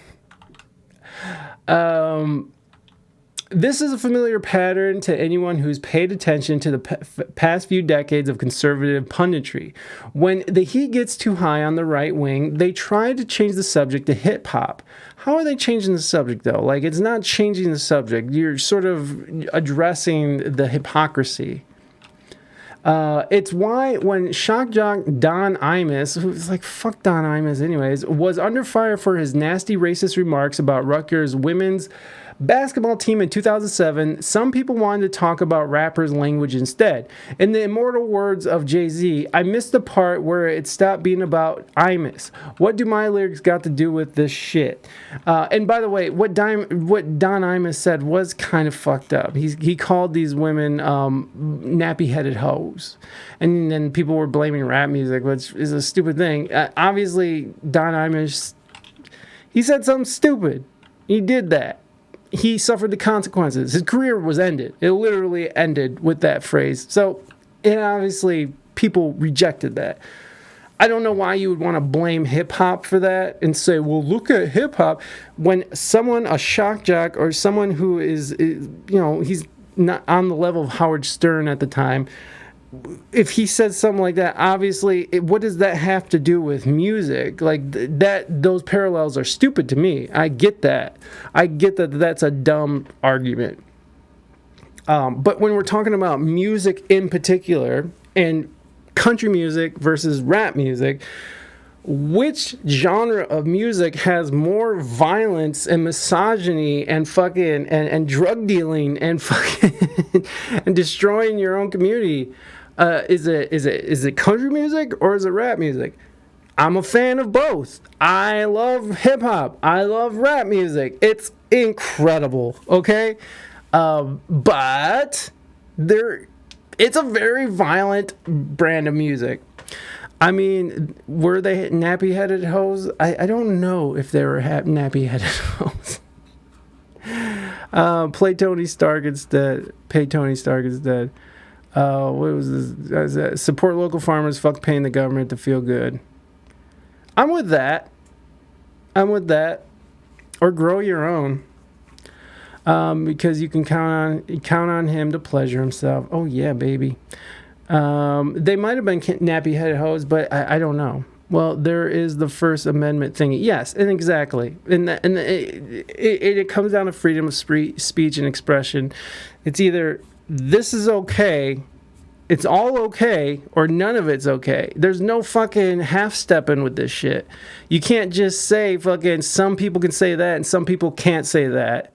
Speaker 1: This is a familiar pattern to anyone who's paid attention to the past few decades of conservative punditry. When the heat gets too high on the right wing, they try to change the subject to hip-hop. How are they changing the subject, though? Like, it's not changing the subject. You're sort of addressing the hypocrisy. It's why when shock jock Don Imus, who's like, fuck Don Imus anyways, was under fire for his nasty racist remarks about Rutgers women's basketball team in 2007, some people wanted to talk about rappers' language instead. In the immortal words of Jay-Z, I missed the part where it stopped being about Imus. What do my lyrics got to do with this shit? And by the way, what Don Imus said was kind of fucked up. He called these women nappy-headed hoes. And then people were blaming rap music, which is a stupid thing. Obviously, Don Imus, he said something stupid. He did that. He suffered the consequences. His career was ended. It literally ended with that phrase. So, and obviously, people rejected that. I don't know why you would want to blame hip-hop for that and say, well, look at hip-hop. When someone, a shock jock, or someone who is he's not on the level of Howard Stern at the time, if he says something like that, obviously, what does that have to do with music? Like, those parallels are stupid to me. I get that. I get that that's a dumb argument. But when we're talking about music in particular, and country music versus rap music, which genre of music has more violence and misogyny and fucking and drug dealing and fucking and destroying your own community? Is it country music or is it rap music? I'm a fan of both. I love hip hop. I love rap music. It's incredible. Okay, but it's a very violent brand of music. I mean, were they nappy-headed hoes? I don't know if they were nappy-headed hoes. Play Tony Stark instead. Pay Tony Stark instead. What was this? Support local farmers. Fuck paying the government to feel good. I'm with that. Or grow your own. Because you can count on him to pleasure himself. Oh yeah, baby. They might have been nappy-headed hoes, but I don't know. Well, there is the First Amendment thing. Yes, and exactly. And it comes down to freedom of speech and expression. It's either this is okay, it's all okay, or none of it's okay. There's no fucking half-stepping with this shit. You can't just say fucking some people can say that and some people can't say that.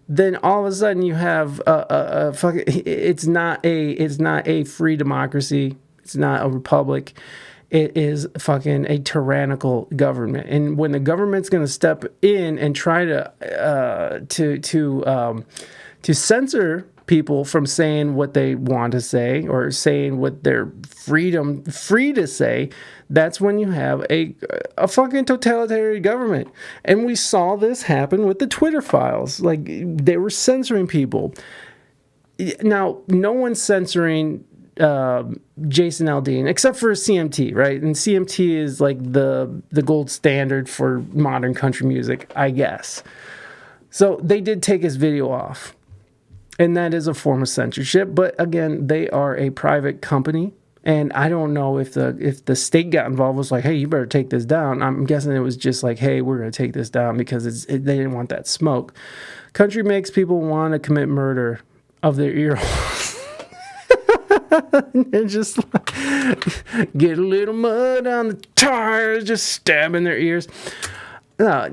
Speaker 1: Then all of a sudden you have a fucking. It's not a free democracy. It's not a republic. It is fucking a tyrannical government. And when the government's going to step in and try to censor people from saying what they want to say or saying what they're free to say, that's when you have a fucking totalitarian government. And we saw this happen with the Twitter files. Like, they were censoring people. Now, no one's censoring Jason Aldean except for CMT, right? And CMT is like the gold standard for modern country music, I guess. So they did take his video off. And that is a form of censorship. But again, they are a private company. And I don't know if the state got involved, was like, hey, you better take this down. I'm guessing it was just like, hey, we're going to take this down because they didn't want that smoke. Country makes people want to commit murder of their ear holes. And just like, get a little mud on the tires, just stabbing their ears. No,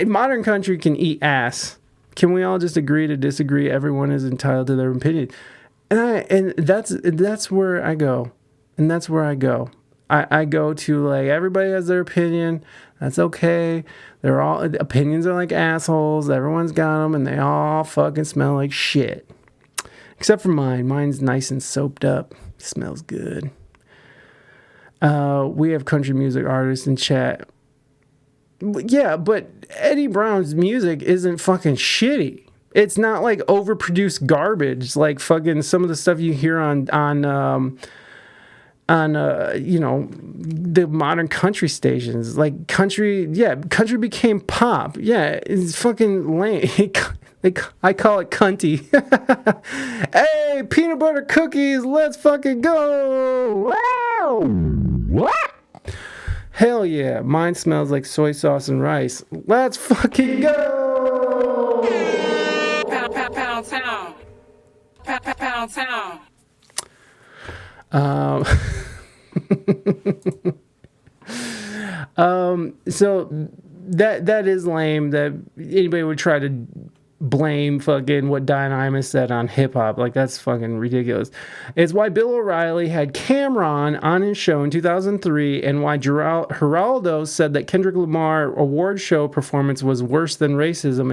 Speaker 1: modern country can eat ass. Can we all just agree to disagree? Everyone is entitled to their opinion. And that's where I go. And that's where I go. I go to, like, everybody has their opinion. That's okay. Opinions are like assholes. Everyone's got them, and they all fucking smell like shit. Except for mine. Mine's nice and soaped up. Smells good. We have country music artists in chat. Yeah, but Eddie Brown's music isn't fucking shitty. It's not like overproduced garbage like fucking some of the stuff you hear on you know, the modern country stations. Like country became pop. Yeah, it's fucking lame. I call it cunty. Hey, peanut butter cookies, let's fucking go! Wow! What? Hell yeah, mine smells like soy sauce and rice. Let's fucking go!
Speaker 14: Pound, pound, pound town. Pound, pound, pound town.
Speaker 1: So that is lame that anybody would try to blame fucking what Don Imus said on hip hop. Like, that's fucking ridiculous. It's why Bill O'Reilly had Cameron on his show in 2003, and why Geraldo said that Kendrick Lamar award show performance was worse than racism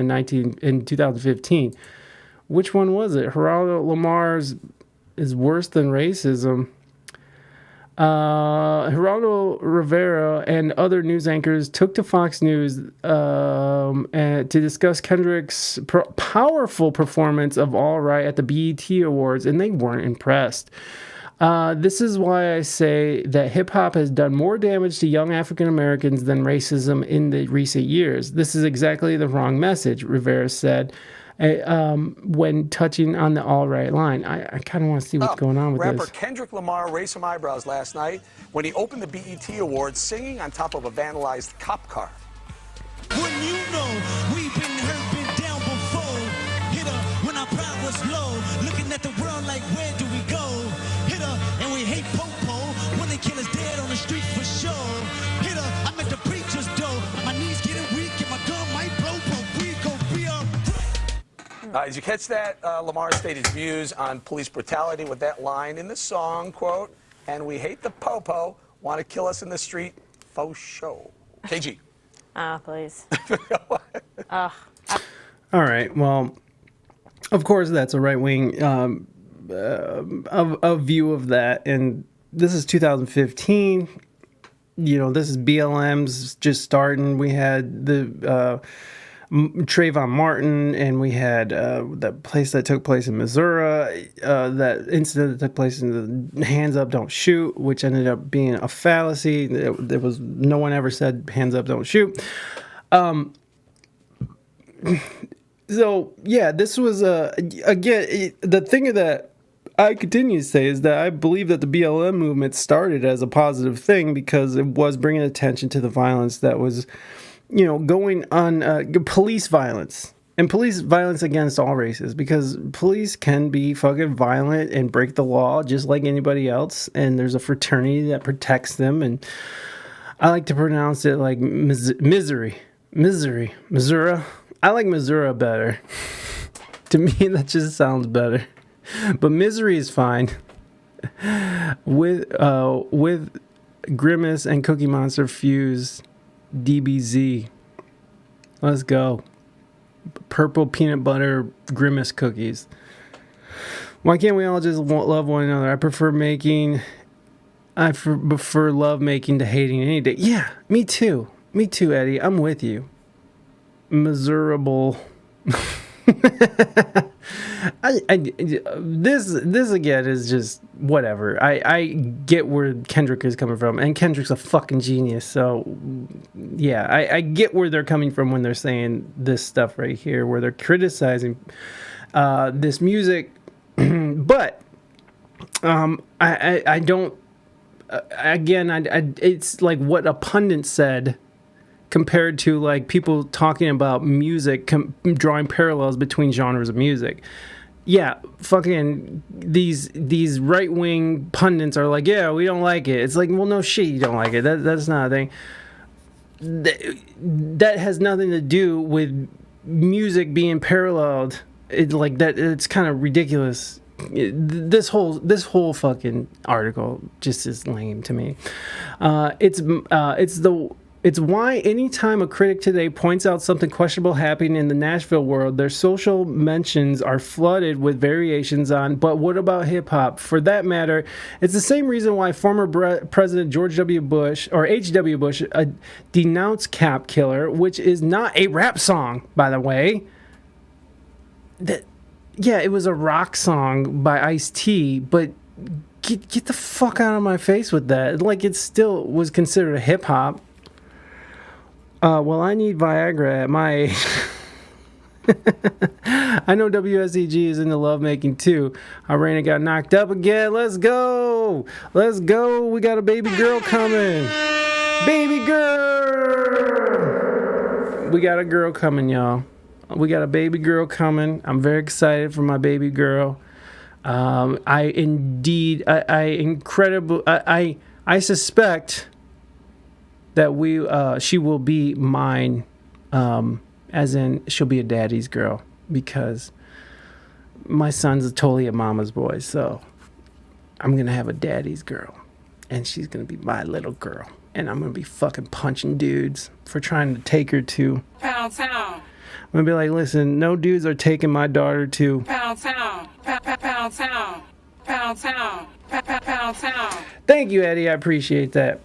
Speaker 1: in 2015. Which one was it? Geraldo Lamar's is worse than racism. Geraldo Rivera and other news anchors took to Fox News to discuss Kendrick's powerful performance of All Right at the BET Awards, and they weren't impressed. This is why I say that hip-hop has done more damage to young African Americans than racism in the recent years. This is exactly the wrong message, Rivera said. When touching on the All Right line. I kind of want to see what's going on with
Speaker 15: Rapper
Speaker 1: this.
Speaker 15: Kendrick Lamar raised some eyebrows last night when he opened the BET Awards singing on top of a vandalized cop car.
Speaker 16: Wouldn't you know, we've been hurt, been down before. Hit her when our pride was low. Looking at the world like, where do we go? Hit her and we hate po-po when they kill us dead on the street for sure. Hit her, I'm at the preacher's door. My knees getting weak and my gun might blow, but we gon' be up.
Speaker 15: Did you catch that? Lamar stated his views on police brutality with that line in the song, quote, and we hate the po-po, want to kill us in the street, faux show. KG.
Speaker 17: Please.
Speaker 1: All right, well, of course that's a right-wing a view of that, and this is 2015. You know, this is BLM's just starting. We had the Trayvon Martin, and we had that place that took place in Missouri, that incident that took place in the hands up, don't shoot, which ended up being a fallacy. There was no one ever said hands up, don't shoot. So yeah, this was again the thing that I continue to say is that I believe that the BLM movement started as a positive thing because it was bringing attention to the violence that was, you know, going on, police violence and police violence against all races, because police can be fucking violent and break the law just like anybody else. And there's a fraternity that protects them. And I like to pronounce it like Missouri. I like Missouri better. To me, that just sounds better. But misery is fine. With Grimace and Cookie Monster fused DBZ. Let's go. Purple peanut butter Grimace cookies. Why can't we all just love one another? I prefer love making to hating any day. Yeah, me too, Eddie. I'm with you. Miserable. This again is just whatever. I get where Kendrick is coming from, and Kendrick's a fucking genius. So yeah, I get where they're coming from when they're saying this stuff right here, where they're criticizing this music. But I don't. Again, it's like what a pundit said, compared to like people talking about music, drawing parallels between genres of music. Yeah, fucking these right-wing pundits are like, yeah, we don't like it. It's like, well, no shit, you don't like it. That's not a thing. That has nothing to do with music being paralleled. It's like that. It's kind of ridiculous. This whole fucking article just is lame to me. It's why anytime a critic today points out something questionable happening in the Nashville world, their social mentions are flooded with variations on, but what about hip-hop? For that matter, it's the same reason why former President George W. Bush, or H.W. Bush, denounced Cap Killer, which is not a rap song, by the way. it was a rock song by Ice-T, but get the fuck out of my face with that. Like, it still was considered a hip hop. Well, I need Viagra at my age. I know WSEG is into lovemaking too. Irena got knocked up again. Let's go. Let's go. We got a baby girl coming. Baby girl. We got a girl coming, y'all. We got a baby girl coming. I'm very excited for my baby girl. I suspect that she will be mine. As in, she'll be a daddy's girl, because my son's totally a mama's boy, so I'm going to have a daddy's girl, and she's going to be my little girl, and I'm going to be fucking punching dudes for trying to take her to
Speaker 14: Pound Town.
Speaker 1: I'm going to be like, listen, no dudes are taking my daughter to
Speaker 14: Pound Town. Pound Town. Pound Town. Pound Town.
Speaker 1: Thank you, Eddie. I appreciate that.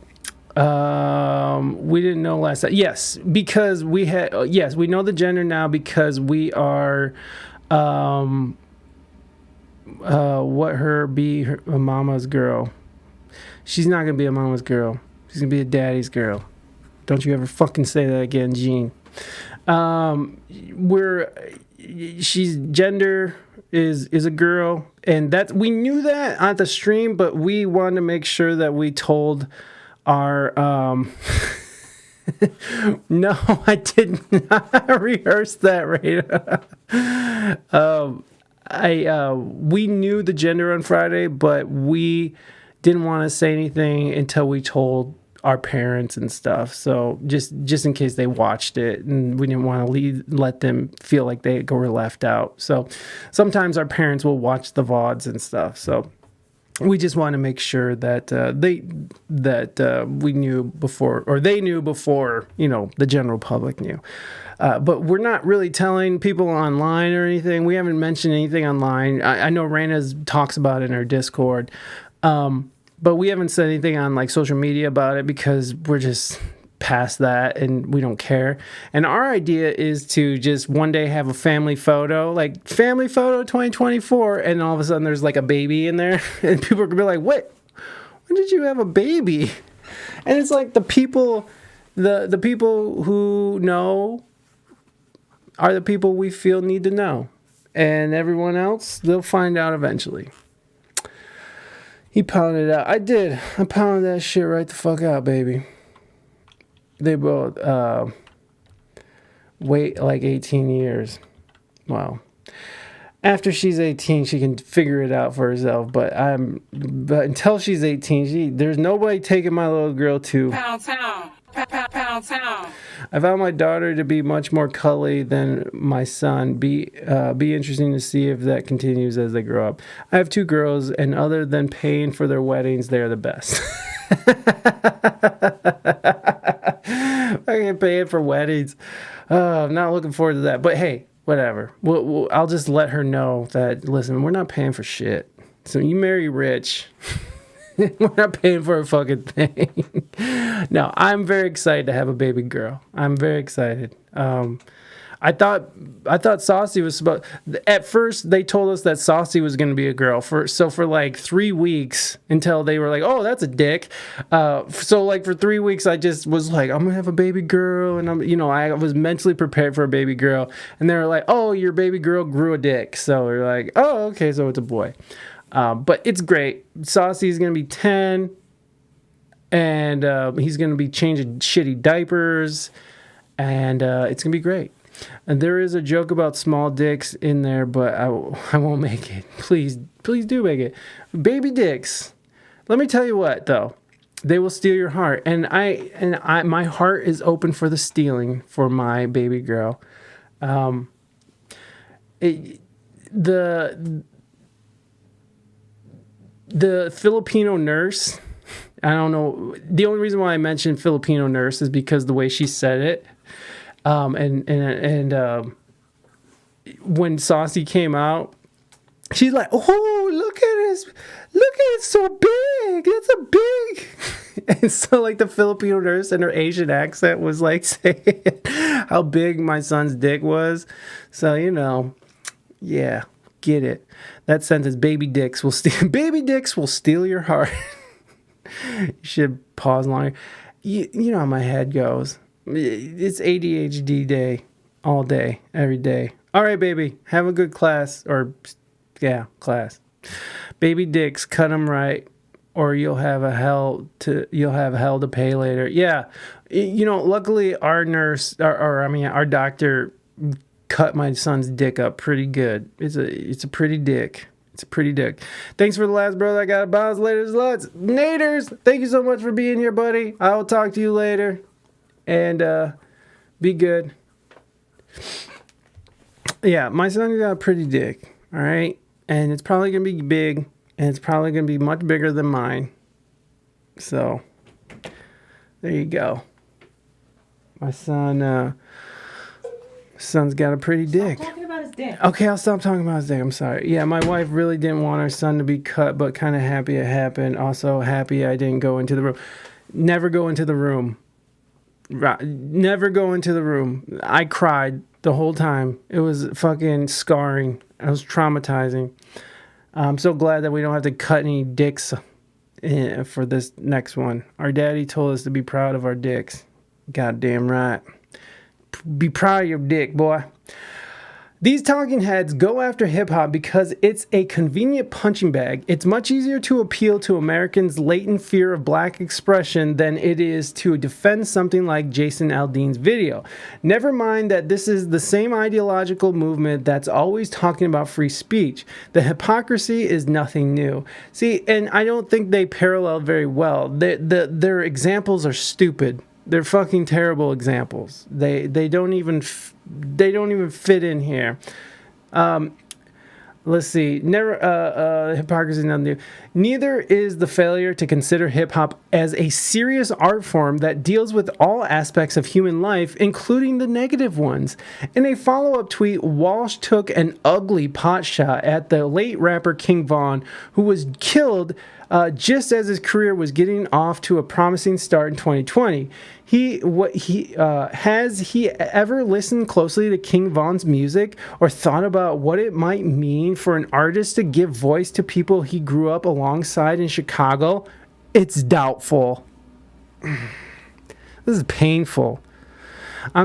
Speaker 1: We didn't know last time. Yes, because we know the gender now because we are, a mama's girl. She's not going to be a mama's girl. She's going to be a daddy's girl. Don't you ever fucking say that again, Gene. She's gender is a girl, and we knew that on the stream, but we wanted to make sure that we told our no, I did not rehearse that, right? We knew the gender on Friday, but we didn't want to say anything until we told our parents and stuff. So just in case they watched it, and we didn't want to let them feel like they were left out. So sometimes our parents will watch the VODs and stuff. So we just want to make sure that we knew before, or they knew before, the general public knew. But we're not really telling people online or anything. We haven't mentioned anything online. I know Raina's talks about it in her Discord, but we haven't said anything on like social media about it because we're just past that and we don't care. And our idea is to just one day have a family photo, like family photo 2024, and all of a sudden there's like a baby in there, and people are gonna be like, "What? When did you have a baby?" And it's like the people who know are the people we feel need to know, and everyone else, they'll find out eventually. He pounded it out. I did. I pounded that shit right the fuck out, baby. They both wait like 18 years. Wow. After she's 18, she can figure it out for herself. But until she's 18, there's nobody taking my little girl to
Speaker 14: Pound Town. Pound Town.
Speaker 1: I found my daughter to be much more cuddly than my son. Be interesting to see if that continues as they grow up. I have 2 girls, and other than paying for their weddings, they're the best. I can pay it for weddings. I'm not looking forward to that. But hey, whatever. I'll just let her know that, listen, we're not paying for shit. So you marry rich. We're not paying for a fucking thing. No, I'm very excited to have a baby girl. I'm very excited. I thought Saucy was supposed. At first, they told us that Saucy was going to be a girl. For like 3 weeks until they were like, "Oh, that's a dick." So like for 3 weeks, I just was like, "I'm gonna have a baby girl," and I was mentally prepared for a baby girl. And they were like, "Oh, your baby girl grew a dick." So we're like, "Oh, okay, so it's a boy." But it's great. Saucy's gonna be 10, and he's gonna be changing shitty diapers, and it's gonna be great. And there is a joke about small dicks in there, but I won't make it. Please do make it. Baby dicks. Let me tell you what, though. They will steal your heart. And my heart is open for the stealing for my baby girl. The Filipino nurse, I don't know. The only reason why I mentioned Filipino nurse is because the way she said it. When Saucy came out, she's like, "Oh, look at it, it's so big. It's a big." And so like the Filipino nurse in her Asian accent was like saying how big my son's dick was. So Yeah, get it. That sentence, baby dicks will steal your heart. You should pause longer. You know how my head goes. It's ADHD day, all day, every day. All right, baby, have a good class, class. Baby dicks, cut them right, or you'll have hell to pay later. Yeah, luckily our nurse, our doctor cut my son's dick up pretty good. It's a pretty dick. It's a pretty dick. Thanks for the last brother. I got a bounce later. Sluts. Naders, thank you so much for being here, buddy. I will talk to you later. And be good. Yeah, my son got a pretty dick. All right. And it's probably going to be big. And it's probably going to be much bigger than mine. So, there you go. My son's got a pretty dick.
Speaker 17: Stop talking about his dick.
Speaker 1: Okay, I'll stop talking about his dick. I'm sorry. Yeah, my wife really didn't want our son to be cut, but kind of happy it happened. Also happy I didn't go into the room. Never go into the room. Never go into the room. I cried the whole time. It was fucking scarring. It was traumatizing. I'm so glad that we don't have to cut any dicks for this next one. Our daddy told us to be proud of our dicks. Goddamn right. Be proud of your dick, boy. These talking heads go after hip-hop because it's a convenient punching bag. It's much easier to appeal to Americans' latent fear of black expression than it is to defend something like Jason Aldean's video. Never mind that this is the same ideological movement that's always talking about free speech. The hypocrisy is nothing new. See, and I don't think they parallel very well. Their examples are stupid. They're fucking terrible examples. They don't even fit in here. Let's see. Hypocrisy is nothing new. Neither is the failure to consider hip hop as a serious art form that deals with all aspects of human life, including the negative ones. In a follow-up tweet, Walsh took an ugly pot shot at the late rapper King Von, who was killed just as his career was getting off to a promising start in 2020. Has he ever listened closely to King Von's music or thought about what it might mean for an artist to give voice to people he grew up alongside in Chicago? It's doubtful. This is painful. I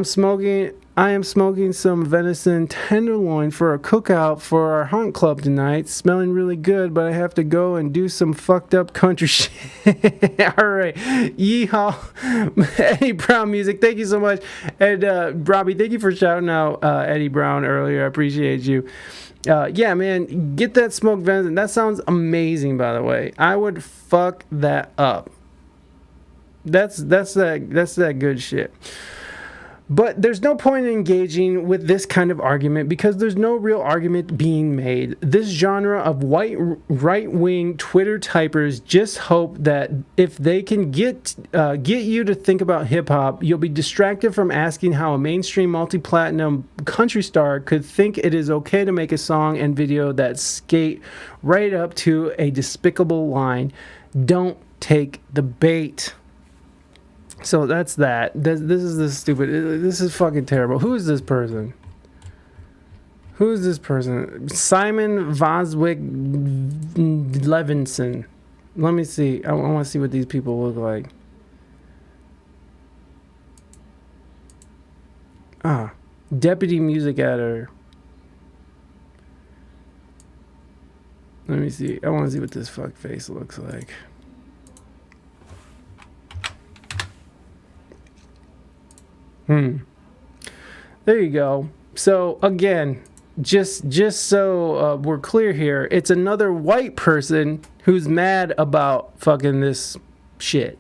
Speaker 1: am smoking some venison tenderloin for a cookout for our hunt club tonight. Smelling really good, but I have to go and do some fucked up country shit. All right. Yeehaw. Eddie Brown music. Thank you so much. And Robbie, thank you for shouting out Eddie Brown earlier. I appreciate you. Yeah, man, get that smoked venison. That sounds amazing, by the way. I would fuck that up. That's that good shit. But there's no point in engaging with this kind of argument because there's no real argument being made. This genre of white right-wing Twitter typers just hope that if they can get you to think about hip-hop, you'll be distracted from asking how a mainstream multi-platinum country star could think it is okay to make a song and video that skate right up to a despicable line. Don't take the bait. So that's that. This is stupid. This is fucking terrible. Who is this person? Simon Voswick Levinson. Let me see. I want to see what these people look like. Deputy music editor. Let me see. I want to see what this fuck face looks like. There you go. So again, just so we're clear here, it's another white person who's mad about fucking this shit.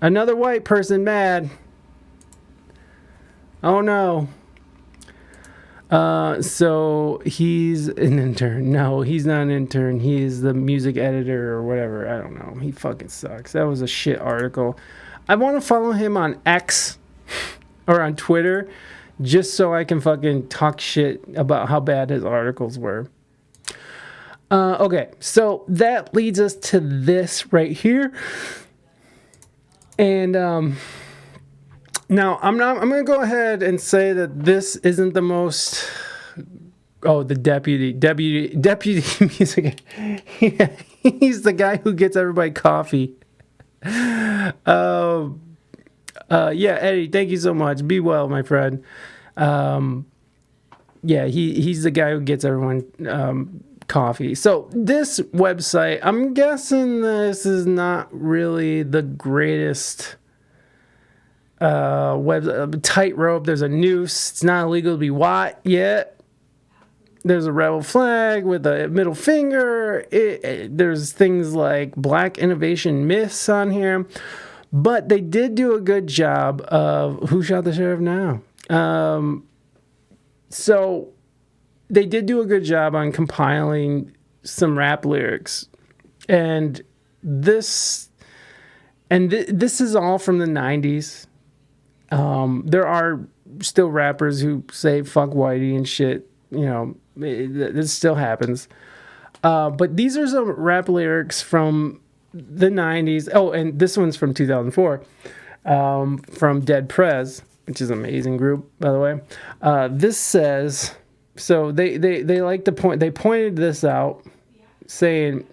Speaker 1: Another white person mad. Oh no. So he's an intern. No, he's not an intern. He is the music editor or whatever. I don't know. He fucking sucks. That was a shit article. I want to follow him on X or on Twitter just so I can fucking talk shit about how bad his articles were. Okay, so that leads us to this right here. And now I'm going to go ahead and say that this isn't the most Oh, the deputy music. He's the guy who gets everybody coffee. Yeah, Eddie, thank you so much. Be well, my friend. Yeah, he's the guy who gets everyone coffee. So this website, I'm guessing this is not really the greatest tightrope. There's a noose. It's not illegal to be white yet. There's a rebel flag with a middle finger. There's things like black innovation myths on here. But they did do a good job of Who Shot the Sheriff Now? So they did do a good job on compiling some rap lyrics. And this is all from the 90s. There are still rappers who say fuck whitey and shit. You know, this still happens. But these are some rap lyrics from the 90s. Oh, and this one's from 2004, from Dead Prez, which is an amazing group, by the way. This says, so they like to point, they pointed this out, saying,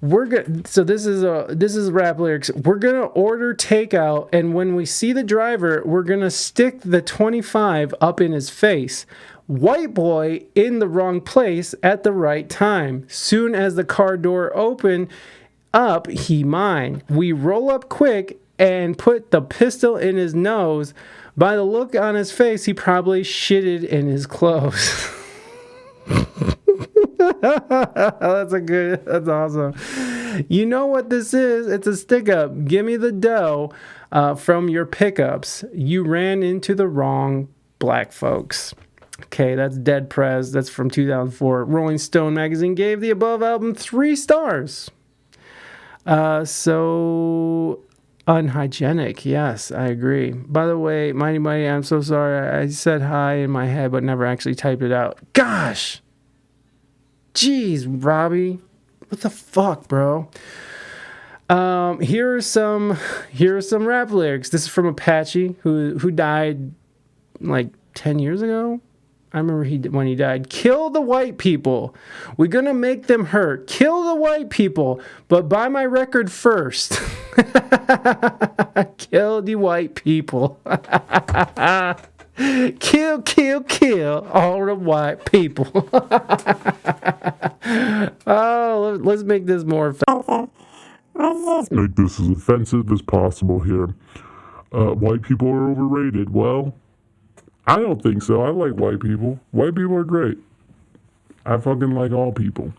Speaker 1: we're good. So this is rap lyrics. We're gonna order takeout, and when we see the driver, we're gonna stick the 25 up in his face. White boy in the wrong place at the right time. Soon as the car door open up, he mine. We roll up quick and put the pistol in his nose. By the look on his face, he probably shitted in his clothes. That's awesome. You know what this is? It's a stick up. Give me the dough from your pickups. You ran into the wrong black folks. Okay, that's Dead Prez. That's from 2004. Rolling Stone magazine gave the above album 3 stars. So unhygienic. Yes, I agree. By the way, Mighty Mighty, I'm so sorry. I said hi in my head, but never actually typed it out. Gosh. Jeez, Robbie. What the fuck, bro? Here are some rap lyrics. This is from Apache, who died like 10 years ago. I remember when he died. Kill the white people. We're going to make them hurt. Kill the white people, but buy my record first. Kill the white people. Kill, kill, kill all the white people. Oh, let's make this more offensive.
Speaker 17: Let's make this as offensive as possible here. White people are overrated. Well, I don't think so. I like white people. White people are great. I fucking like all people.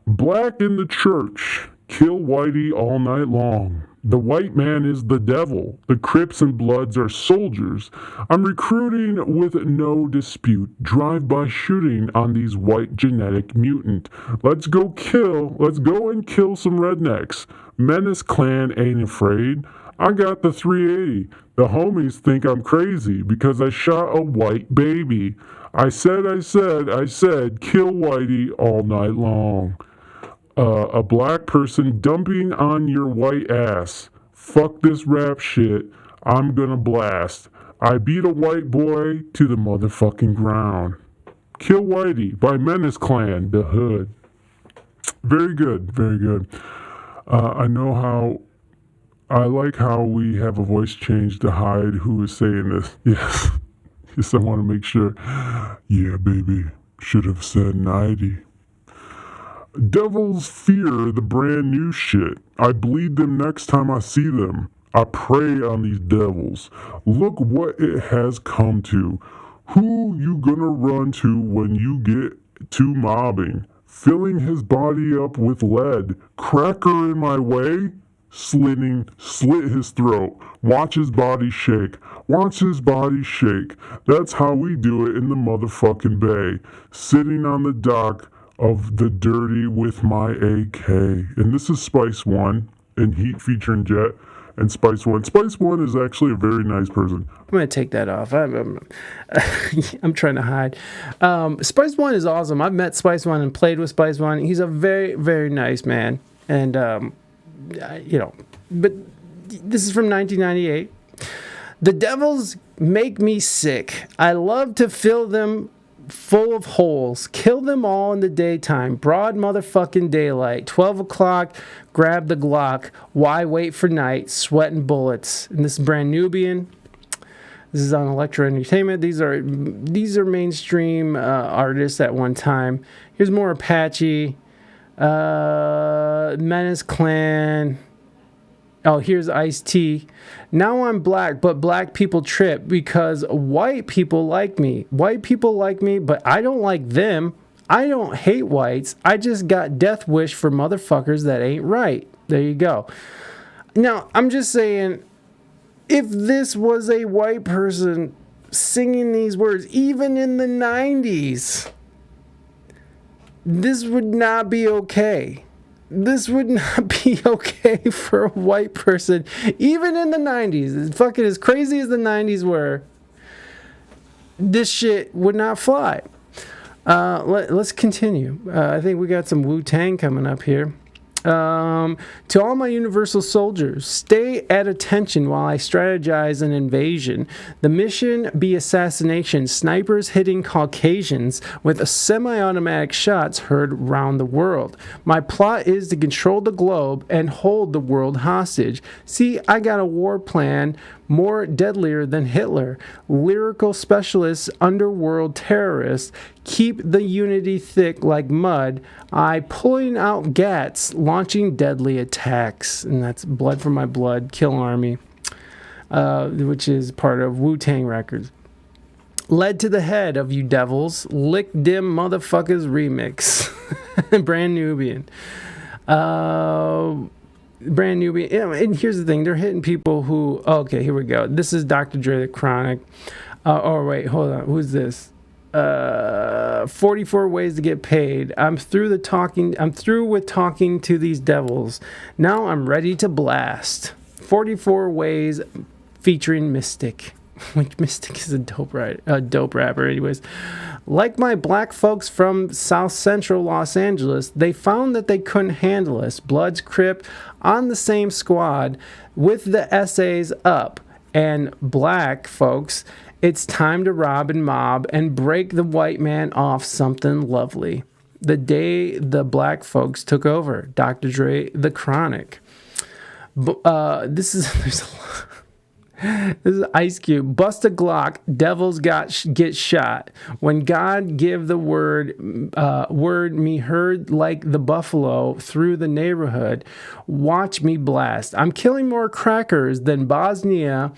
Speaker 17: Black in the church. Kill whitey all night long. The white man is the devil. The Crips and Bloods are soldiers. I'm recruiting with no dispute. Drive-by shooting on these white genetic mutant. Let's go and kill some rednecks. Menace Clan ain't afraid. I got the 380. The homies think I'm crazy because I shot a white baby. I said, kill whitey all night long. A black person dumping on your white ass. Fuck this rap shit. I'm gonna blast. I beat a white boy to the motherfucking ground. Kill Whitey by Menace Clan, the Hood. Very good, very good. I like how we have a voice change to hide who is saying this. Yes. Yes, I want to make sure. Yeah, baby. Should have said 90. Devils fear the brand new shit. I bleed them next time I see them. I prey on these devils. Look what it has come to. Who you gonna run to when you get to mobbing? Filling his body up with lead. Cracker in my way? Slit his throat. Watch his body shake. Watch his body shake. That's how we do it in the motherfucking bay. Sitting on the dock of the dirty with my AK. And this is Spice One and Heat featuring Jet and Spice One. Spice One is actually a very nice person.
Speaker 1: I'm going to take that off. I'm trying to hide. Spice One is awesome. I've met Spice One and played with Spice One. He's a very, very nice man. And, but this is from 1998. The devils make me sick. I love to fill them full of holes. Kill them all in the daytime. Broad motherfucking daylight. 12 o'clock, grab the Glock. Why wait for night? Sweating bullets. And this is Brand Nubian. This is on Electro Entertainment. These are mainstream artists at one time. Here's more Apache. Menace Clan. Oh, here's Ice-T. Now I'm black, but black people trip because white people like me. White people like me, but I don't like them. I don't hate whites. I just got death wish for motherfuckers that ain't right. There you go. Now, I'm just saying, if this was a white person singing these words, even in the 90s, this would not be okay. This would not be okay for a white person, even in the 90s. It's fucking as crazy as the 90s were. This shit would not fly. Let's continue. I think we got some Wu-Tang coming up here. To all my universal soldiers, stay at attention while I strategize an invasion. The mission be assassination, snipers hitting Caucasians with semi-automatic shots heard round the world. My plot is to control the globe and hold the world hostage. See, I got a war plan more deadlier than Hitler. Lyrical specialists, underworld terrorists, keep the unity thick like mud. I pulling out gats, launching deadly attacks. And that's Blood for My Blood, Kill Army, which is part of Wu-Tang Records. Led to the head of you devils, lick dim motherfuckers remix. Brand Nubian. Brand Nubian. And here's the thing, they're hitting people who, okay, here we go. This is Dr. Dre, The Chronic. Oh, wait, hold on. Who's this? 44 ways to get paid. I'm through with talking to these devils. Now I'm ready to blast. 44 ways featuring Mystic. Which Mystic is a dope rapper anyways. Like my black folks from South Central Los Angeles, they found that they couldn't handle us. Bloods Crip on the same squad with the essays up. And black folks, it's time to rob and mob and break the white man off something lovely. The day the black folks took over. Dr. Dre, The Chronic. This is Ice Cube. Bust a Glock, devils get shot. When God give the word me heard like the buffalo through the neighborhood. Watch me blast. I'm killing more crackers than Bosnia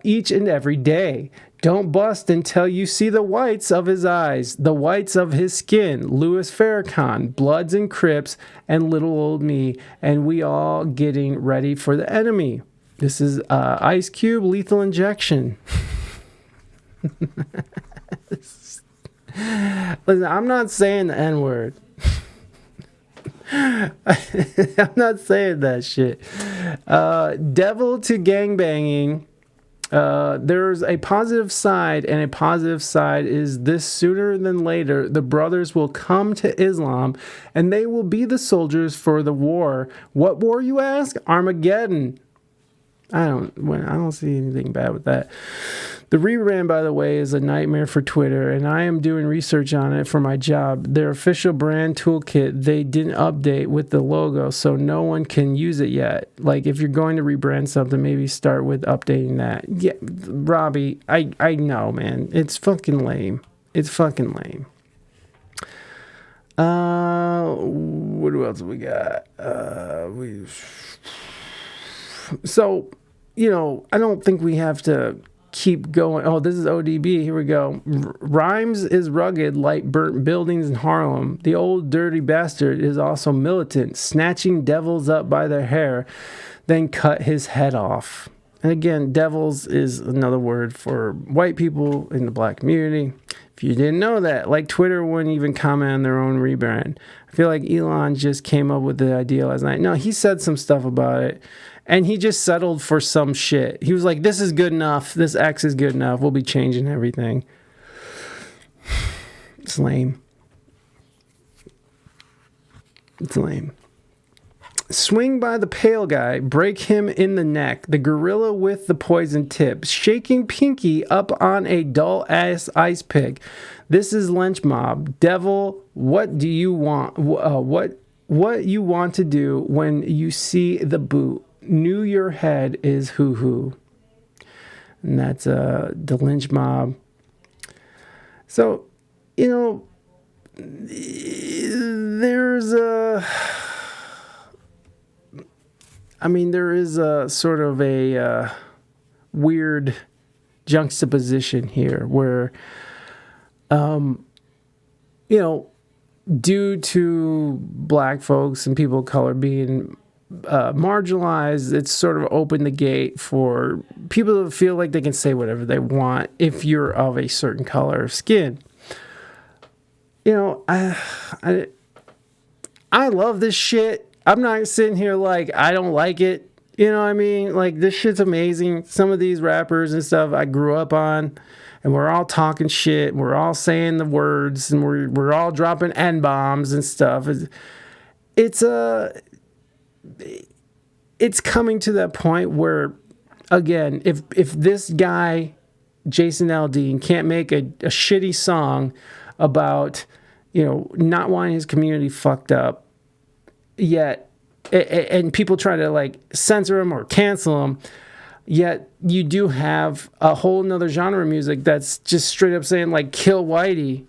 Speaker 1: each and every day. Don't bust until you see the whites of his eyes, the whites of his skin. Louis Farrakhan, Bloods and Crips, and little old me, and we all getting ready for the enemy. This is Ice Cube, Lethal Injection. Listen, I'm not saying the N-word. I'm not saying that shit. Devil to gangbanging. There's a positive side, and a positive side is this: sooner than later, the brothers will come to Islam, and they will be the soldiers for the war. What war, you ask? Armageddon. I don't see anything bad with that. The rebrand, by the way, is a nightmare for Twitter, and I am doing research on it for my job. Their official brand toolkit, they didn't update with the logo, so no one can use it yet. Like, if you're going to rebrand something, maybe start with updating that. Yeah, Robbie, I know, man. It's fucking lame. It's fucking lame. What else we got? So, I don't think we have to keep going. Oh, this is ODB. Here we go. Rhymes is rugged like burnt buildings in Harlem. The old dirty bastard is also militant, snatching devils up by their hair, then cut his head off. And again, devils is another word for white people in the black community. If you didn't know that, like Twitter wouldn't even comment on their own rebrand. I feel like Elon just came up with the idea last night. No, he said some stuff about it. And he just settled for some shit. He was like, this is good enough. This X is good enough. We'll be changing everything. It's lame. It's lame. Swing by the pale guy, break him in the neck. The gorilla with the poison tip, shaking pinky up on a dull-ass ice pick. This is Lynch Mob. Devil, what do you want? What you want to do when you see the boot? Knew your head is hoo-hoo. And that's the Lynch Mob. So, you know, there's a... I mean, there is a sort of a weird juxtaposition here where, you know, due to black folks and people of color being marginalized, it's sort of opened the gate for people to feel like they can say whatever they want if you're of a certain color of skin. You know, I love this shit. I'm not sitting here like I don't like it. You know what I mean? Like, this shit's amazing. Some of these rappers and stuff I grew up on, and we're all talking shit. We're all saying the words, and we're all dropping N-bombs and stuff. It's coming to that point where, again, if this guy, Jason Aldean, can't make a shitty song about, you know, not wanting his community fucked up, yet, and people try to like censor him or cancel him, yet you do have a whole nother genre of music that's just straight up saying like kill Whitey.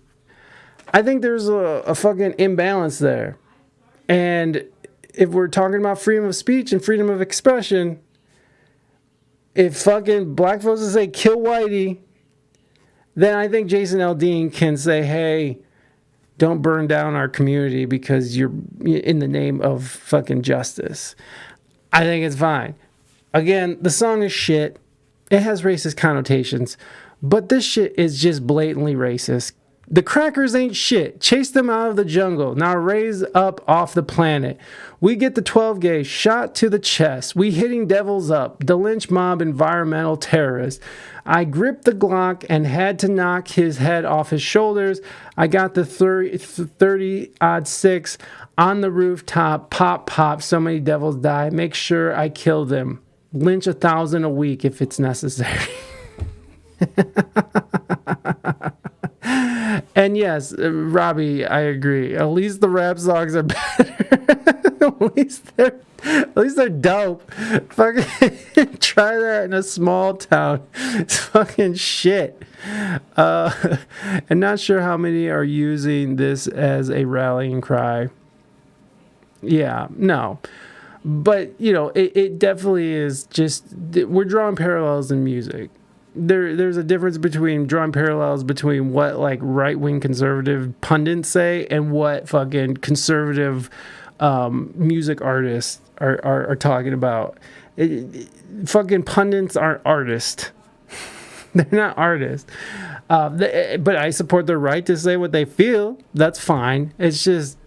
Speaker 1: I think there's a fucking imbalance there. And if we're talking about freedom of speech and freedom of expression, if fucking black folks say kill Whitey, then I think Jason Aldean can say, hey, don't burn down our community because you're in the name of fucking justice. I think it's fine. Again, the song is shit. It has racist connotations, but this shit is just blatantly racist. The crackers ain't shit. Chase them out of the jungle. Now raise up off the planet. We get the 12 gauge shot to the chest. We hitting devils up. The Lynch Mob environmental terrorist. I gripped the Glock and had to knock his head off his shoulders. I got the 30-06 on the rooftop. Pop, pop. So many devils die. Make sure I kill them. Lynch 1,000 a week if it's necessary. And yes, Robbie, I agree. At least the rap songs are better. at least they're dope. Fucking try that in a small town. It's fucking shit. And not sure how many are using this as a rallying cry. Yeah, no. But, you know, it definitely is just, we're drawing parallels in music. There's a difference between drawing parallels between what like right-wing conservative pundits say and what fucking conservative music artists are talking about. Fucking pundits aren't artists. They're not artists. But I support their right to say what they feel. That's fine. It's just,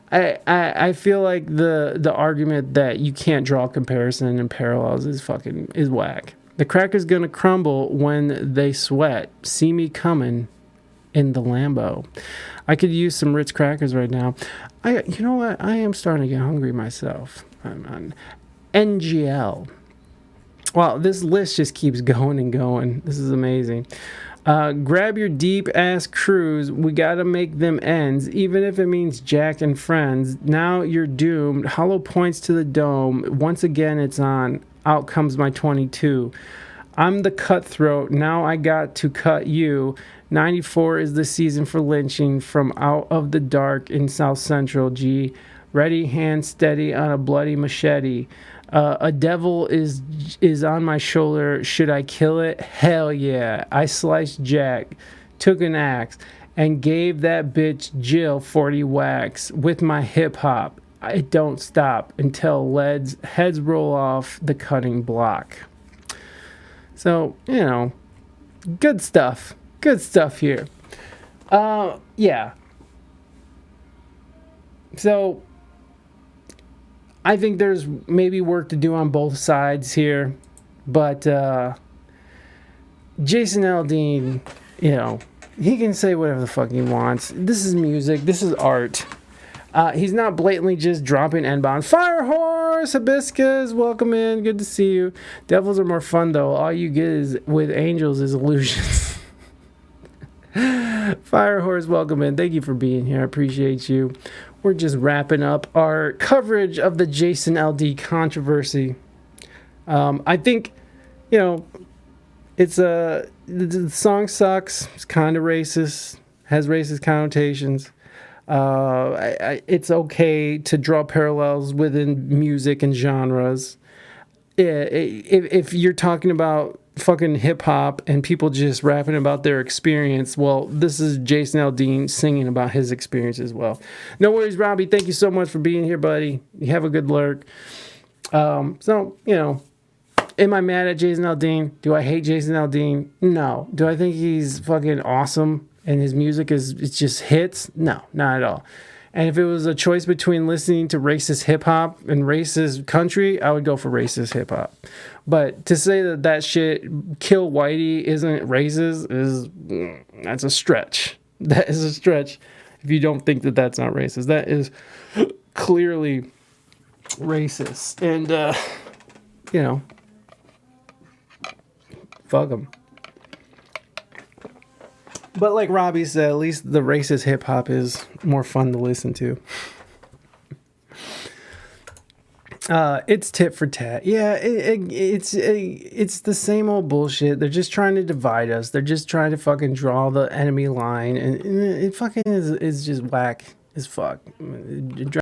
Speaker 1: I feel like the argument that you can't draw comparison and parallels is whack. The cracker's gonna crumble when they sweat. See me coming in the Lambo. I could use some Ritz crackers right now. You know what? I am starting to get hungry myself. I'm on NGL. Wow, this list just keeps going and going. This is amazing. Grab your deep ass crews. We gotta make them ends, even if it means Jack and friends. Now you're doomed. Hollow points to the dome. Once again, it's on. Out comes my 22. I'm the cutthroat. Now I got to cut you. 94 is the season for lynching from out of the dark in South Central. G. Ready, hand steady on a bloody machete. A devil is on my shoulder. Should I kill it? Hell yeah. I sliced Jack, took an axe, and gave that bitch Jill 40 whacks with my hip hop. I don't stop until heads roll off the cutting block. So, you know, good stuff. Good stuff here. Yeah. So, I think there's maybe work to do on both sides here. But Jason Aldean, you know, he can say whatever the fuck he wants. This is music. This is art. He's not blatantly just dropping N-bombs. Fire Horse, Hibiscus, welcome in. Good to see you. Devils are more fun, though. All you get is with angels is illusions. Fire Horse, welcome in. Thank you for being here. I appreciate you. We're just wrapping up our coverage of the Jason Aldean controversy. I think, the song sucks. It's kind of racist. Has racist connotations. It's okay to draw parallels within music and genres. If you're talking about fucking hip-hop and people just rapping about their experience, well, this is Jason Aldean singing about his experience as well. No worries, Robbie. Thank you so much for being here, buddy. You have a good lurk. Am I mad at Jason Aldean? Do I hate Jason Aldean? No. Do I think he's fucking awesome and his music it's just hits? No, not at all. And if it was a choice between listening to racist hip-hop and racist country, I would go for racist hip-hop. But to say that shit, Kill Whitey, isn't racist, that's a stretch. That is a stretch if you don't think that that's not racist. That is clearly racist. And, fuck them. But like Robbie said, at least the racist hip-hop is more fun to listen to. It's tit for tat. Yeah, it's the same old bullshit. They're just trying to divide us. They're just trying to fucking draw the enemy line. And it fucking is just whack as fuck.